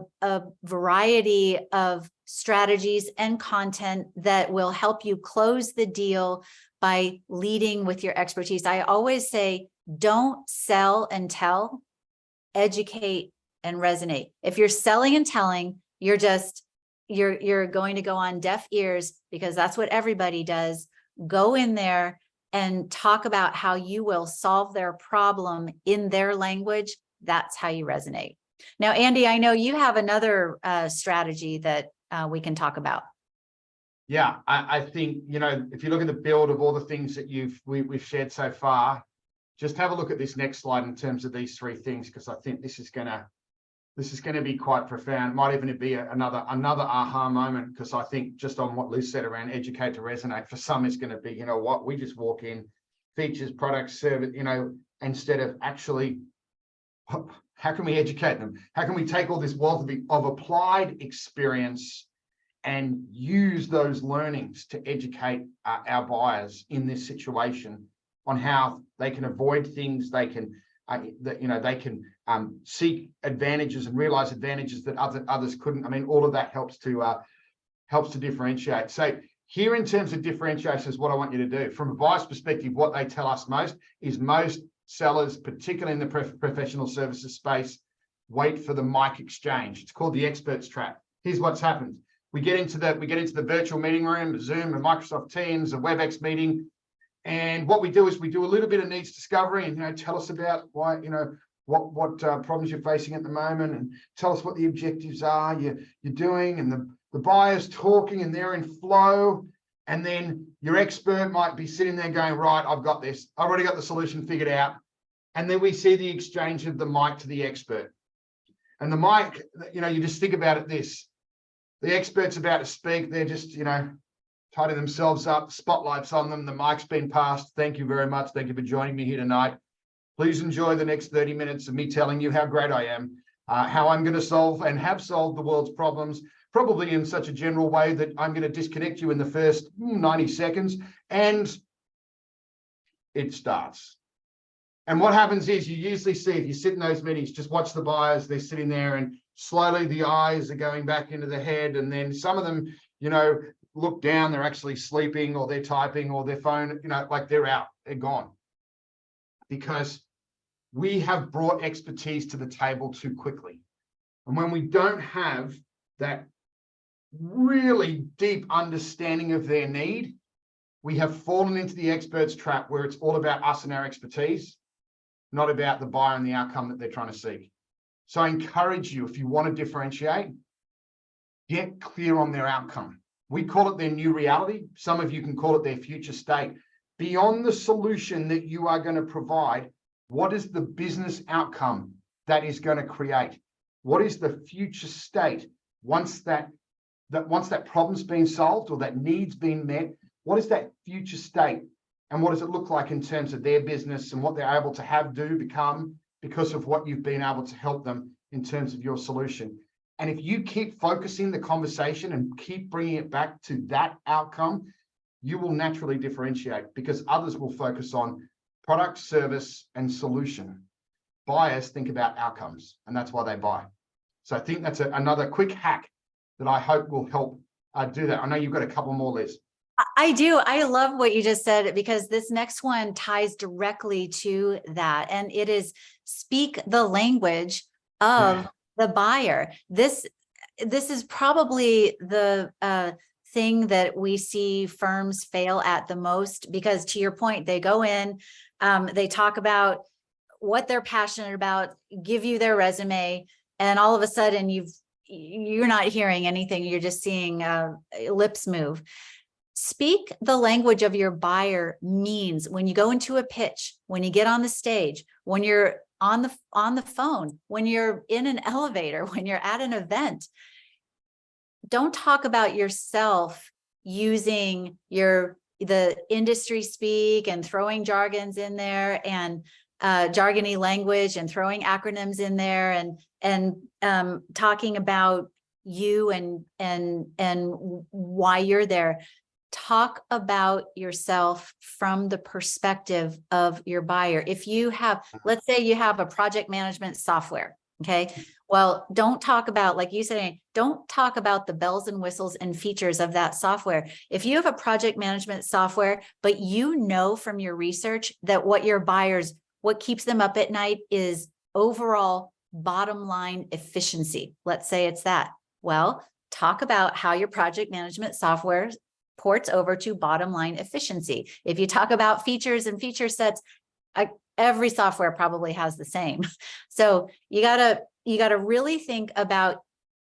variety of strategies and content that will help you close the deal by leading with your expertise. I always say, don't sell and tell, educate and resonate. If you're selling and telling, you're going to go on deaf ears, because that's what everybody does. Go in there and talk about how you will solve their problem in their language. That's how you resonate. Now, Andy, I know you have another strategy that we can talk about. Yeah, I think, if you look at the build of all the things that we've shared so far, just have a look at this next slide in terms of these 3 things, because I think this is gonna be quite profound. It might even be another aha moment, because I think just on what Liz said around educate to resonate, for some it's going to be, we just walk in, features, products, service, instead of actually, how can we educate them? How can we take all this wealth of applied experience and use those learnings to educate our buyers in this situation on how they can avoid things, they can seek advantages and realize advantages that others couldn't. I mean, all of that helps to differentiate. So here, in terms of differentiation, is what I want you to do. From a buyer's perspective, what they tell us most is most sellers, particularly in the professional services space, wait for the mic exchange. It's called the experts trap. Here's what's happened. We get into the virtual meeting room, Zoom, a Microsoft Teams, a WebEx meeting. And what we do is we do a little bit of needs discovery and, tell us about why, what problems you're facing at the moment, and tell us what the objectives are you're doing. And the buyer's talking and they're in flow. And then your expert might be sitting there going, right, I've got this. I've already got the solution figured out. And then we see the exchange of the mic to the expert. And the mic, you just think about it this. The expert's about to speak. They're just, tidying themselves up. Spotlight's on them. The mic's been passed. Thank you very much. Thank you for joining me here tonight. Please enjoy the next 30 minutes of me telling you how great I am, how I'm going to solve and have solved the world's problems, probably in such a general way that I'm going to disconnect you in the first 90 seconds. And it starts. And what happens is you usually see, if you sit in those meetings, just watch the buyers, they're sitting there and slowly the eyes are going back into the head. And then some of them, look down, they're actually sleeping or they're typing or their phone, like they're out, they're gone. Because we have brought expertise to the table too quickly. And when we don't have that really deep understanding of their need, we have fallen into the expert's trap where it's all about us and our expertise, not about the buyer and the outcome that they're trying to seek. So I encourage you, if you want to differentiate, get clear on their outcome. We call it their new reality. Some of you can call it their future state. Beyond the solution that you are going to provide, what is the business outcome that is going to create? What is the future state once that problem's been solved or that need's been met? What is that future state? And what does it look like in terms of their business and what they're able to do, become, because of what you've been able to help them in terms of your solution? And if you keep focusing the conversation and keep bringing it back to that outcome, you will naturally differentiate, because others will focus on product, service, and solution. Buyers think about outcomes, and that's why they buy. So I think that's another quick hack that I hope will help do that. I know you've got a couple more, Liz. I do. I love what you just said, because this next one ties directly to that. And it is speak the language of the buyer. This is probably the thing that we see firms fail at the most, because to your point, they go in, they talk about what they're passionate about, give you their resume, and all of a sudden you're not hearing anything. You're just seeing lips move. Speak the language of your buyer means when you go into a pitch, when you get on the stage, when you're on the phone, when you're in an elevator, when you're at an event. Don't talk about yourself using the industry speak and throwing jargons in there and jargony language and throwing acronyms in there and talking about you and why you're there. Talk about yourself from the perspective of your buyer. If you have, let's say you have a project management software, okay? Well, don't talk about, like you said, don't talk about the bells and whistles and features of that software. If you have a project management software, but you know from your research that what keeps them up at night is overall bottom line efficiency. Let's say it's that. Well, talk about how your project management software ports over to bottom line efficiency. If you talk about features and feature sets, every software probably has the same. So you gotta really think about,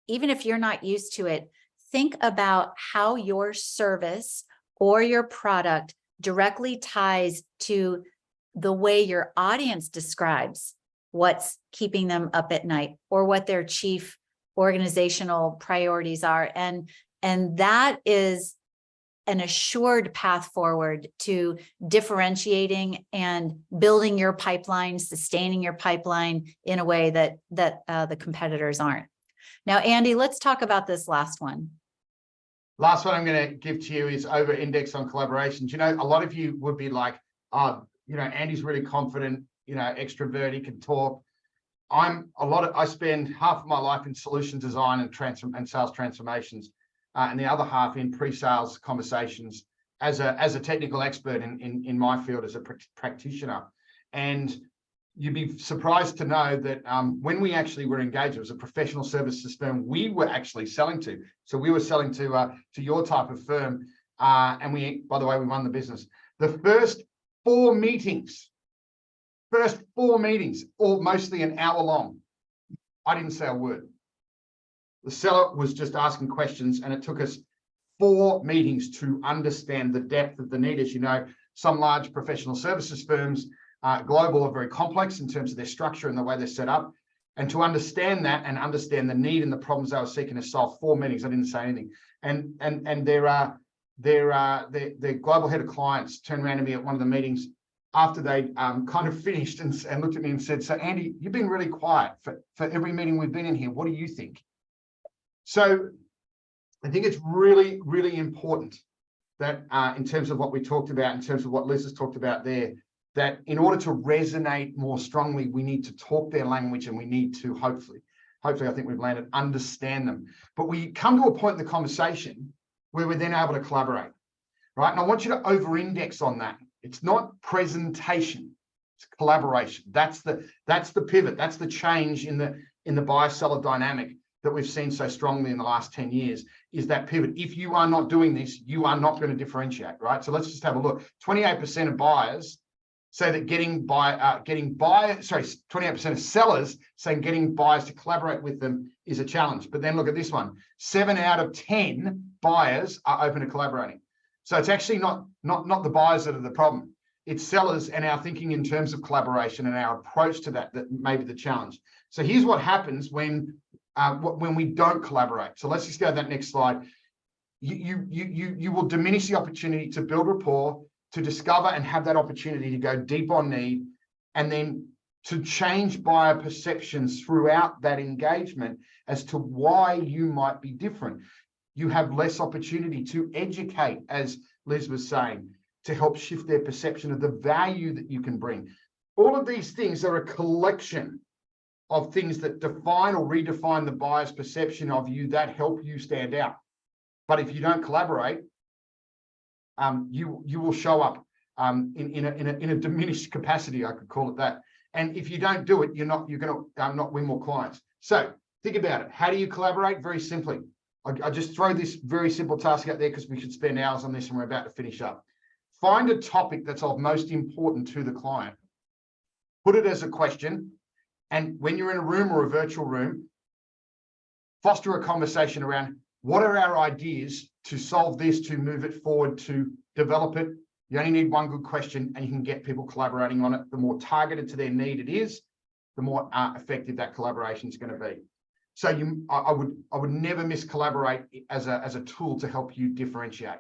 even if you're not used to it, think about how your service or your product directly ties to the way your audience describes what's keeping them up at night or what their chief organizational priorities are. And that is an assured path forward to differentiating and building your pipeline, sustaining your pipeline in a way that the competitors aren't. Now, Andy, let's talk about this last one. Last one I'm going to give to you is over index on collaborations. A lot of you would be like, Andy's really confident, extrovert, he can talk. I spend half of my life in solution design and sales transformations. And the other half in pre-sales conversations as a technical expert in my field as a practitioner. And you'd be surprised to know that when we actually were engaged, it was a professional services firm we were actually selling to. So we were selling to your type of firm. And by the way, we won the business. The first 4 meetings First 4 meetings, all mostly an hour long. I didn't say a word. The seller was just asking questions, and it took us 4 meetings to understand the depth of the need. As you know, some large professional services firms, global, are very complex in terms of their structure and the way they're set up. And to understand that and understand the need and the problems they were seeking to solve, 4 meetings, I didn't say anything. And their global head of clients turned around to me at one of the meetings after they kind of finished and looked at me and said, "So Andy, you've been really quiet for every meeting we've been in here. What do you think?" So I think it's really, really important that in terms of what we talked about, in terms of what Liz has talked about there, that in order to resonate more strongly, we need to talk their language, and we need to hopefully, I think we've landed, understand them. But we come to a point in the conversation where we're then able to collaborate, right? And I want you to over-index on that. It's not presentation, it's collaboration. That's the pivot. That's the change in the buyer-seller dynamic that we've seen so strongly in the last 10 years, is that pivot. If you are not doing this, you are not going to differentiate, right? So let's just have a look. 28% of buyers say that 28% of sellers saying getting buyers to collaborate with them is a challenge. But then look at this one. 7 out of 10 buyers are open to collaborating. So it's actually not the buyers that are the problem. It's sellers and our thinking in terms of collaboration and our approach to that may be the challenge. So here's what happens when we don't collaborate. So let's just go to that next slide. You will diminish the opportunity to build rapport, to discover and have that opportunity to go deep on need, and then to change buyer perceptions throughout that engagement as to why you might be different. You have less opportunity to educate, as Liz was saying, to help shift their perception of the value that you can bring. All of these things are a collection of things that define or redefine the buyer's perception of you that help you stand out. But if you don't collaborate, you will show up in a diminished capacity, I could call it that. And if you don't do it, you're going to not win more clients. So think about it. How do you collaborate? Very simply. I just throw this very simple task out there because we could spend hours on this and we're about to finish up. Find a topic that's of most importance to the client. Put it as a question. And when you're in a room or a virtual room, foster a conversation around what are our ideas to solve this, to move it forward, to develop it. You only need one good question and you can get people collaborating on it. The more targeted to their need it is, the more effective that collaboration is going to be. So I would never miss collaborate as a tool to help you differentiate.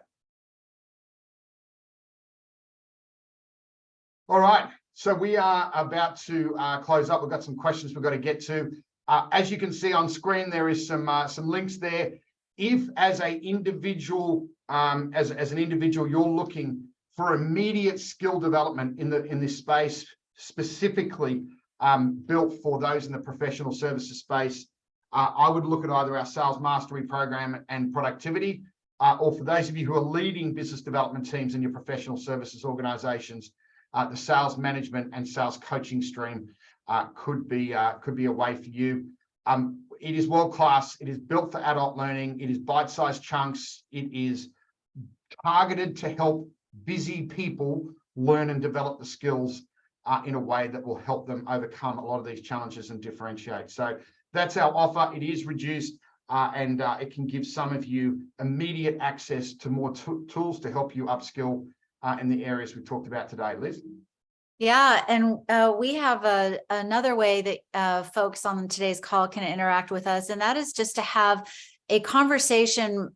All right, so we are about to close up. We've got some questions we've got to get to. As you can see on screen, there is some links there. If as an individual, as an individual, you're looking for immediate skill development in this space, specifically built for those in the professional services space, I would look at either our sales mastery program and productivity, or for those of you who are leading business development teams in your professional services organizations, the sales management and sales coaching stream could be a way for you. It is world-class. It is built for adult learning. It is bite-sized chunks. It is targeted to help busy people learn and develop the skills in a way that will help them overcome a lot of these challenges and differentiate. So that's our offer. It is reduced and it can give some of you immediate access to more tools to help you upskill in the areas we talked about today. Liz? Yeah, and we have another way that folks on today's call can interact with us, and that is just to have a conversation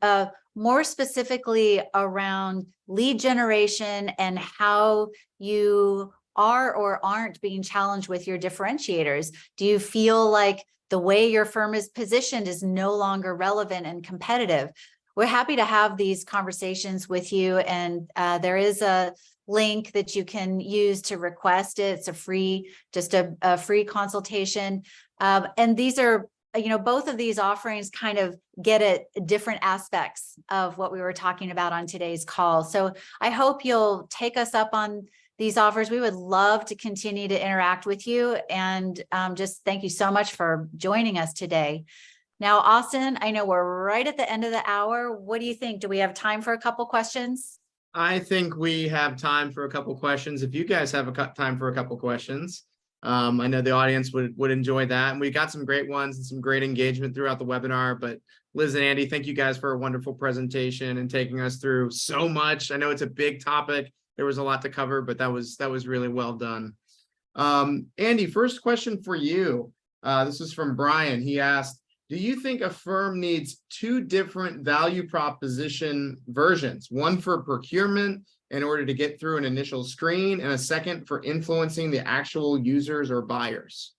more specifically around lead generation and how you are or aren't being challenged with your differentiators. Do you feel like the way your firm is positioned is no longer relevant and competitive? We're happy to have these conversations with you, and there is a link that you can use to request it. It's a free, just a free consultation. And these are, both of these offerings kind of get at different aspects of what we were talking about on today's call. So I hope you'll take us up on these offers. We would love to continue to interact with you, and just thank you so much for joining us today. Now, Austin, I know we're right at the end of the hour. What do you think? Do we have time for a couple questions? I think we have time for a couple questions. If you guys have time for a couple questions, I know the audience would enjoy that. And we got some great ones and some great engagement throughout the webinar. But Liz and Andy, thank you guys for a wonderful presentation and taking us through so much. I know it's a big topic. There was a lot to cover, but that was really well done. Andy, first question for you. This is from Brian. He asked, do you think a firm needs two different value proposition versions, one for procurement in order to get through an initial screen and a second for influencing the actual users or buyers?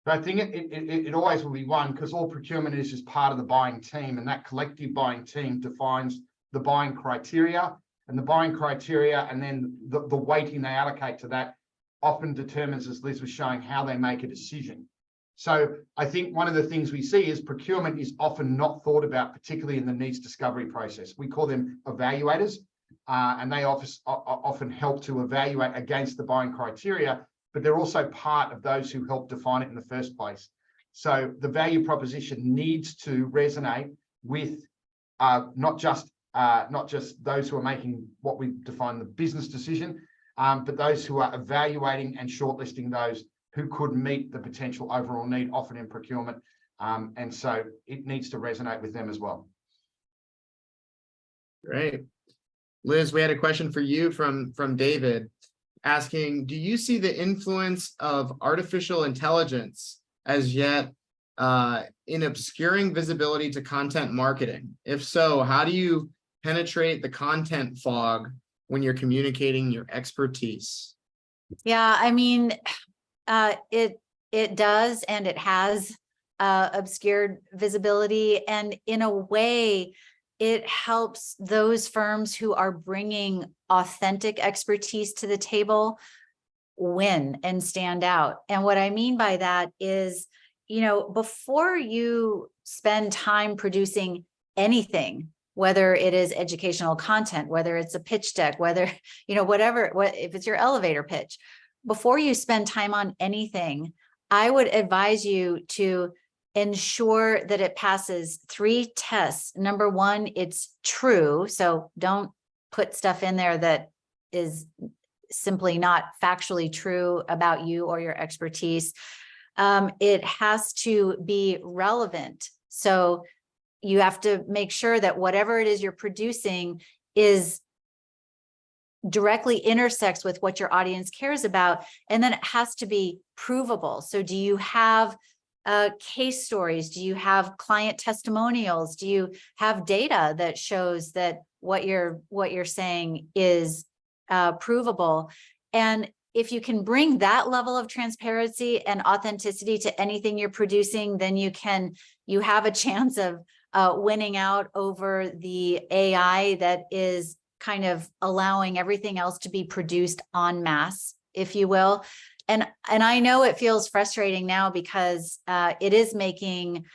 But I think it always will be one, because all procurement is just part of the buying team, and that collective buying team defines the buying criteria, and the buying criteria and then the weighting they allocate to that often determines, as Liz was showing, how they make a decision. So I think one of the things we see is procurement is often not thought about, particularly in the needs discovery process. We call them evaluators, and they often help to evaluate against the buying criteria, but they're also part of those who help define it in the first place. So the value proposition needs to resonate with not just those who are making what we define the business decision, but those who are evaluating and shortlisting those who could meet the potential overall need, often in procurement. And so it needs to resonate with them as well. Great. Liz, we had a question for you from David asking, do you see the influence of artificial intelligence as yet in obscuring visibility to content marketing? If so, how do you penetrate the content fog when you're communicating your expertise? Yeah, I mean, it does, and it has obscured visibility, and in a way, it helps those firms who are bringing authentic expertise to the table win and stand out. And what I mean by that is, you know, before you spend time producing anything, whether it is educational content, whether it's a pitch deck, whether, you know, whatever, if it's your elevator pitch, before you spend time on anything, I would advise you to ensure that it passes 3 tests. Number one, it's true. So don't put stuff in there that is simply not factually true about you or your expertise. It has to be relevant. So you have to make sure that whatever it is you're producing is directly intersects with what your audience cares about. And then it has to be provable. So do you have case stories? Do you have client testimonials? Do you have data that shows that what you're saying is provable? And if you can bring that level of transparency and authenticity to anything you're producing, then you have a chance of winning out over the AI that is kind of allowing everything else to be produced en masse, if you will. And I know it feels frustrating now because it is making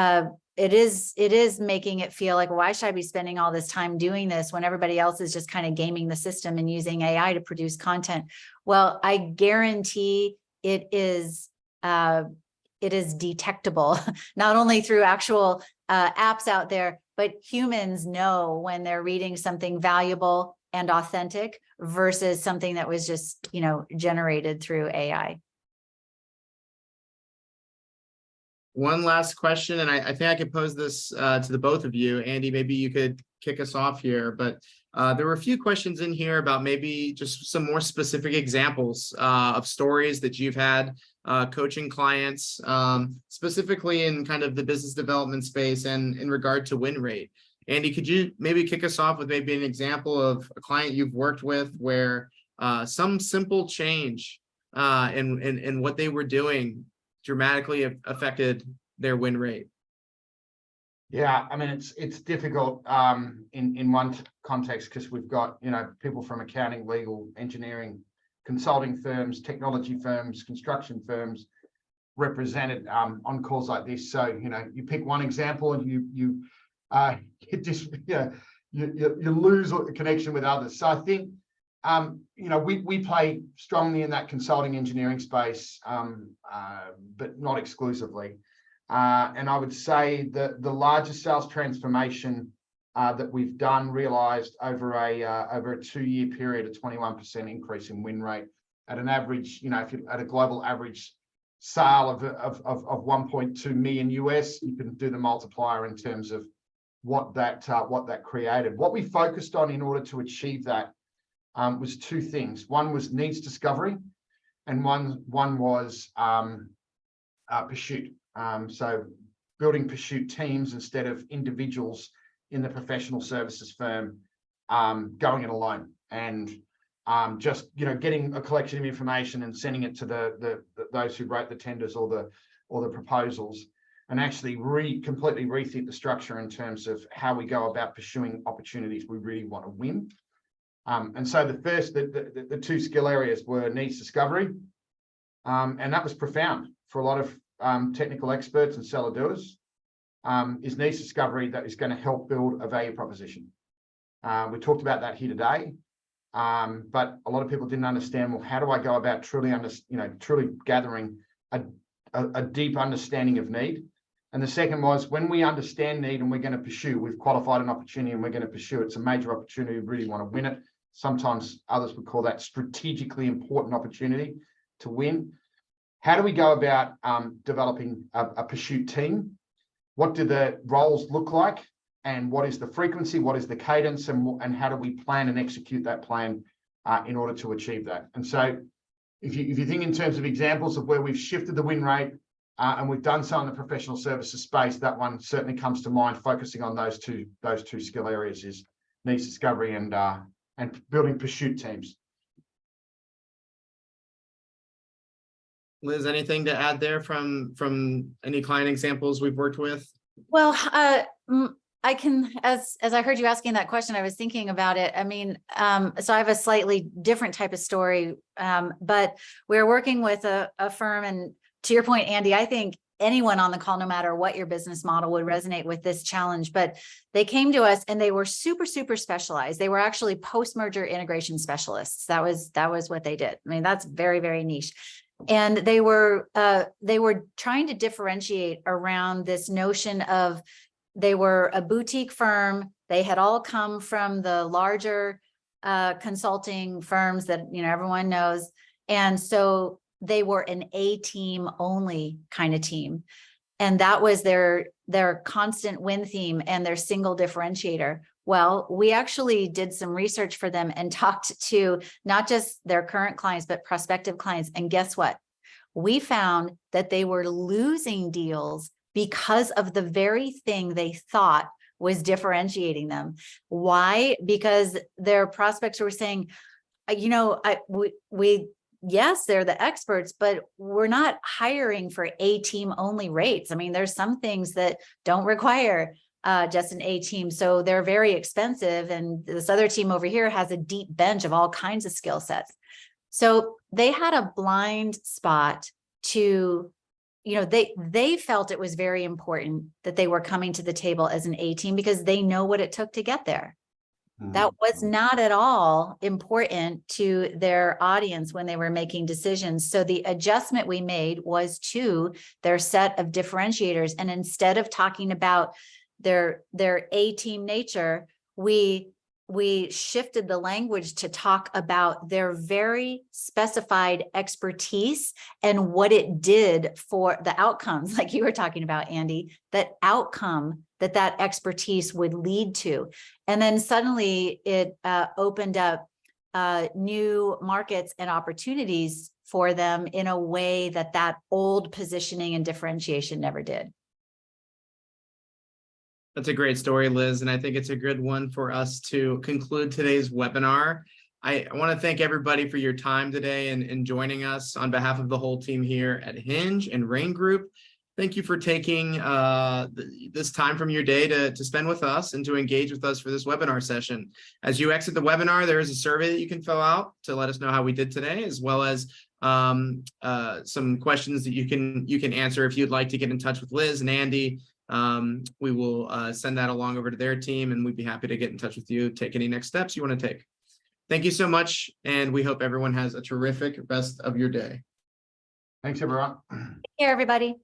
it feel like, why should I be spending all this time doing this when everybody else is just kind of gaming the system and using AI to produce content? Well, I guarantee it is detectable, not only through actual apps out there, but humans know when they're reading something valuable and authentic versus something that was just, you know, generated through AI. One last question, and I think I could pose this to the both of you. Andy, maybe you could kick us off here, but there were a few questions in here about maybe just some more specific examples of stories that you've had coaching clients, specifically in kind of the business development space and in regard to win rate. Andy, could you maybe kick us off with maybe an example of a client you've worked with where some simple change in what they were doing dramatically affected their win rate? Yeah, I mean, it's difficult in one context because we've got, you know, people from accounting, legal, engineering, consulting firms, technology firms, construction firms represented on calls like this. So, you know, you pick one example and you lose the connection with others. So I think, you know, we play strongly in that consulting engineering space, but not exclusively. And I would say that the largest sales transformation that we've done realized over a 2-year period, a 21% increase in win rate at an average, if you're at a global average sale of 1.2 million US, you can do the multiplier in terms of what that created. What we focused on in order to achieve that was 2 things. One was needs discovery, and one was pursuit. So building pursuit teams instead of individuals in the professional services firm going it alone, and just getting a collection of information and sending it to those who wrote the tenders or the proposals, and actually completely rethink the structure in terms of how we go about pursuing opportunities we really want to win. And so the 2 skill areas were needs discovery, and that was profound for a lot of technical experts and seller doers. Is needs discovery that is going to help build a value proposition. We talked about that here today, but a lot of people didn't understand, well, how do I go about truly gathering a deep understanding of need? And the second was, when we understand need and we're going to pursue, we've qualified an opportunity and we're going to pursue it. It's a major opportunity. We really want to win it. Sometimes others would call that strategically important opportunity to win. How do we go about developing a pursuit team? What do the roles look like? And what is the frequency? What is the cadence? And how do we plan and execute that plan in order to achieve that? And so if you think in terms of examples of where we've shifted the win rate, and we've done so in the professional services space, that one certainly comes to mind. Focusing on those two skill areas is needs discovery and building pursuit teams. Liz, anything to add there from any client examples we've worked with? Well, I can, as I heard you asking that question, I was thinking about it. I mean, so I have a slightly different type of story, but we're working with a firm, and to your point, Andy, I think anyone on the call, no matter what your business model, would resonate with this challenge. But they came to us and they were super, super specialized. They were actually post-merger integration specialists. That was what they did. I mean, that's very, very niche. And they were trying to differentiate around this notion of, they were a boutique firm. They had all come from the larger consulting firms that everyone knows. And so they were an A-team only kind of team. And that was their constant win theme and their single differentiator. Well, we actually did some research for them and talked to not just their current clients, but prospective clients. And guess what? We found that they were losing deals because of the very thing they thought was differentiating them. Why? Because their prospects were saying, yes, they're the experts, but we're not hiring for A-team only rates. I mean, there's some things that don't require just an A-team. So they're very expensive. And this other team over here has a deep bench of all kinds of skill sets. So they had a blind spot to, they felt it was very important that they were coming to the table as an A-team because they know what it took to get there. That was not at all important to their audience when they were making decisions. So the adjustment we made was to their set of differentiators. And instead of talking about their A-team nature, we shifted the language to talk about their very specified expertise and what it did for the outcomes, like you were talking about, Andy, that outcome that expertise would lead to. And then suddenly it opened up new markets and opportunities for them in a way that old positioning and differentiation never did. That's a great story, Liz, and I think it's a good one for us to conclude today's webinar. I want to thank everybody for your time today and joining us on behalf of the whole team here at Hinge and Rain Group. Thank you for taking this time from your day to spend with us and to engage with us for this webinar session. As you exit the webinar, there is a survey that you can fill out to let us know how we did today, as well as some questions that you can answer if you'd like to get in touch with Liz and Andy. We will send that along over to their team, and we'd be happy to get in touch with you, take any next steps you want to take. Thank you so much, and we hope everyone has a terrific rest of your day. Thanks, everyone. Take care, everybody.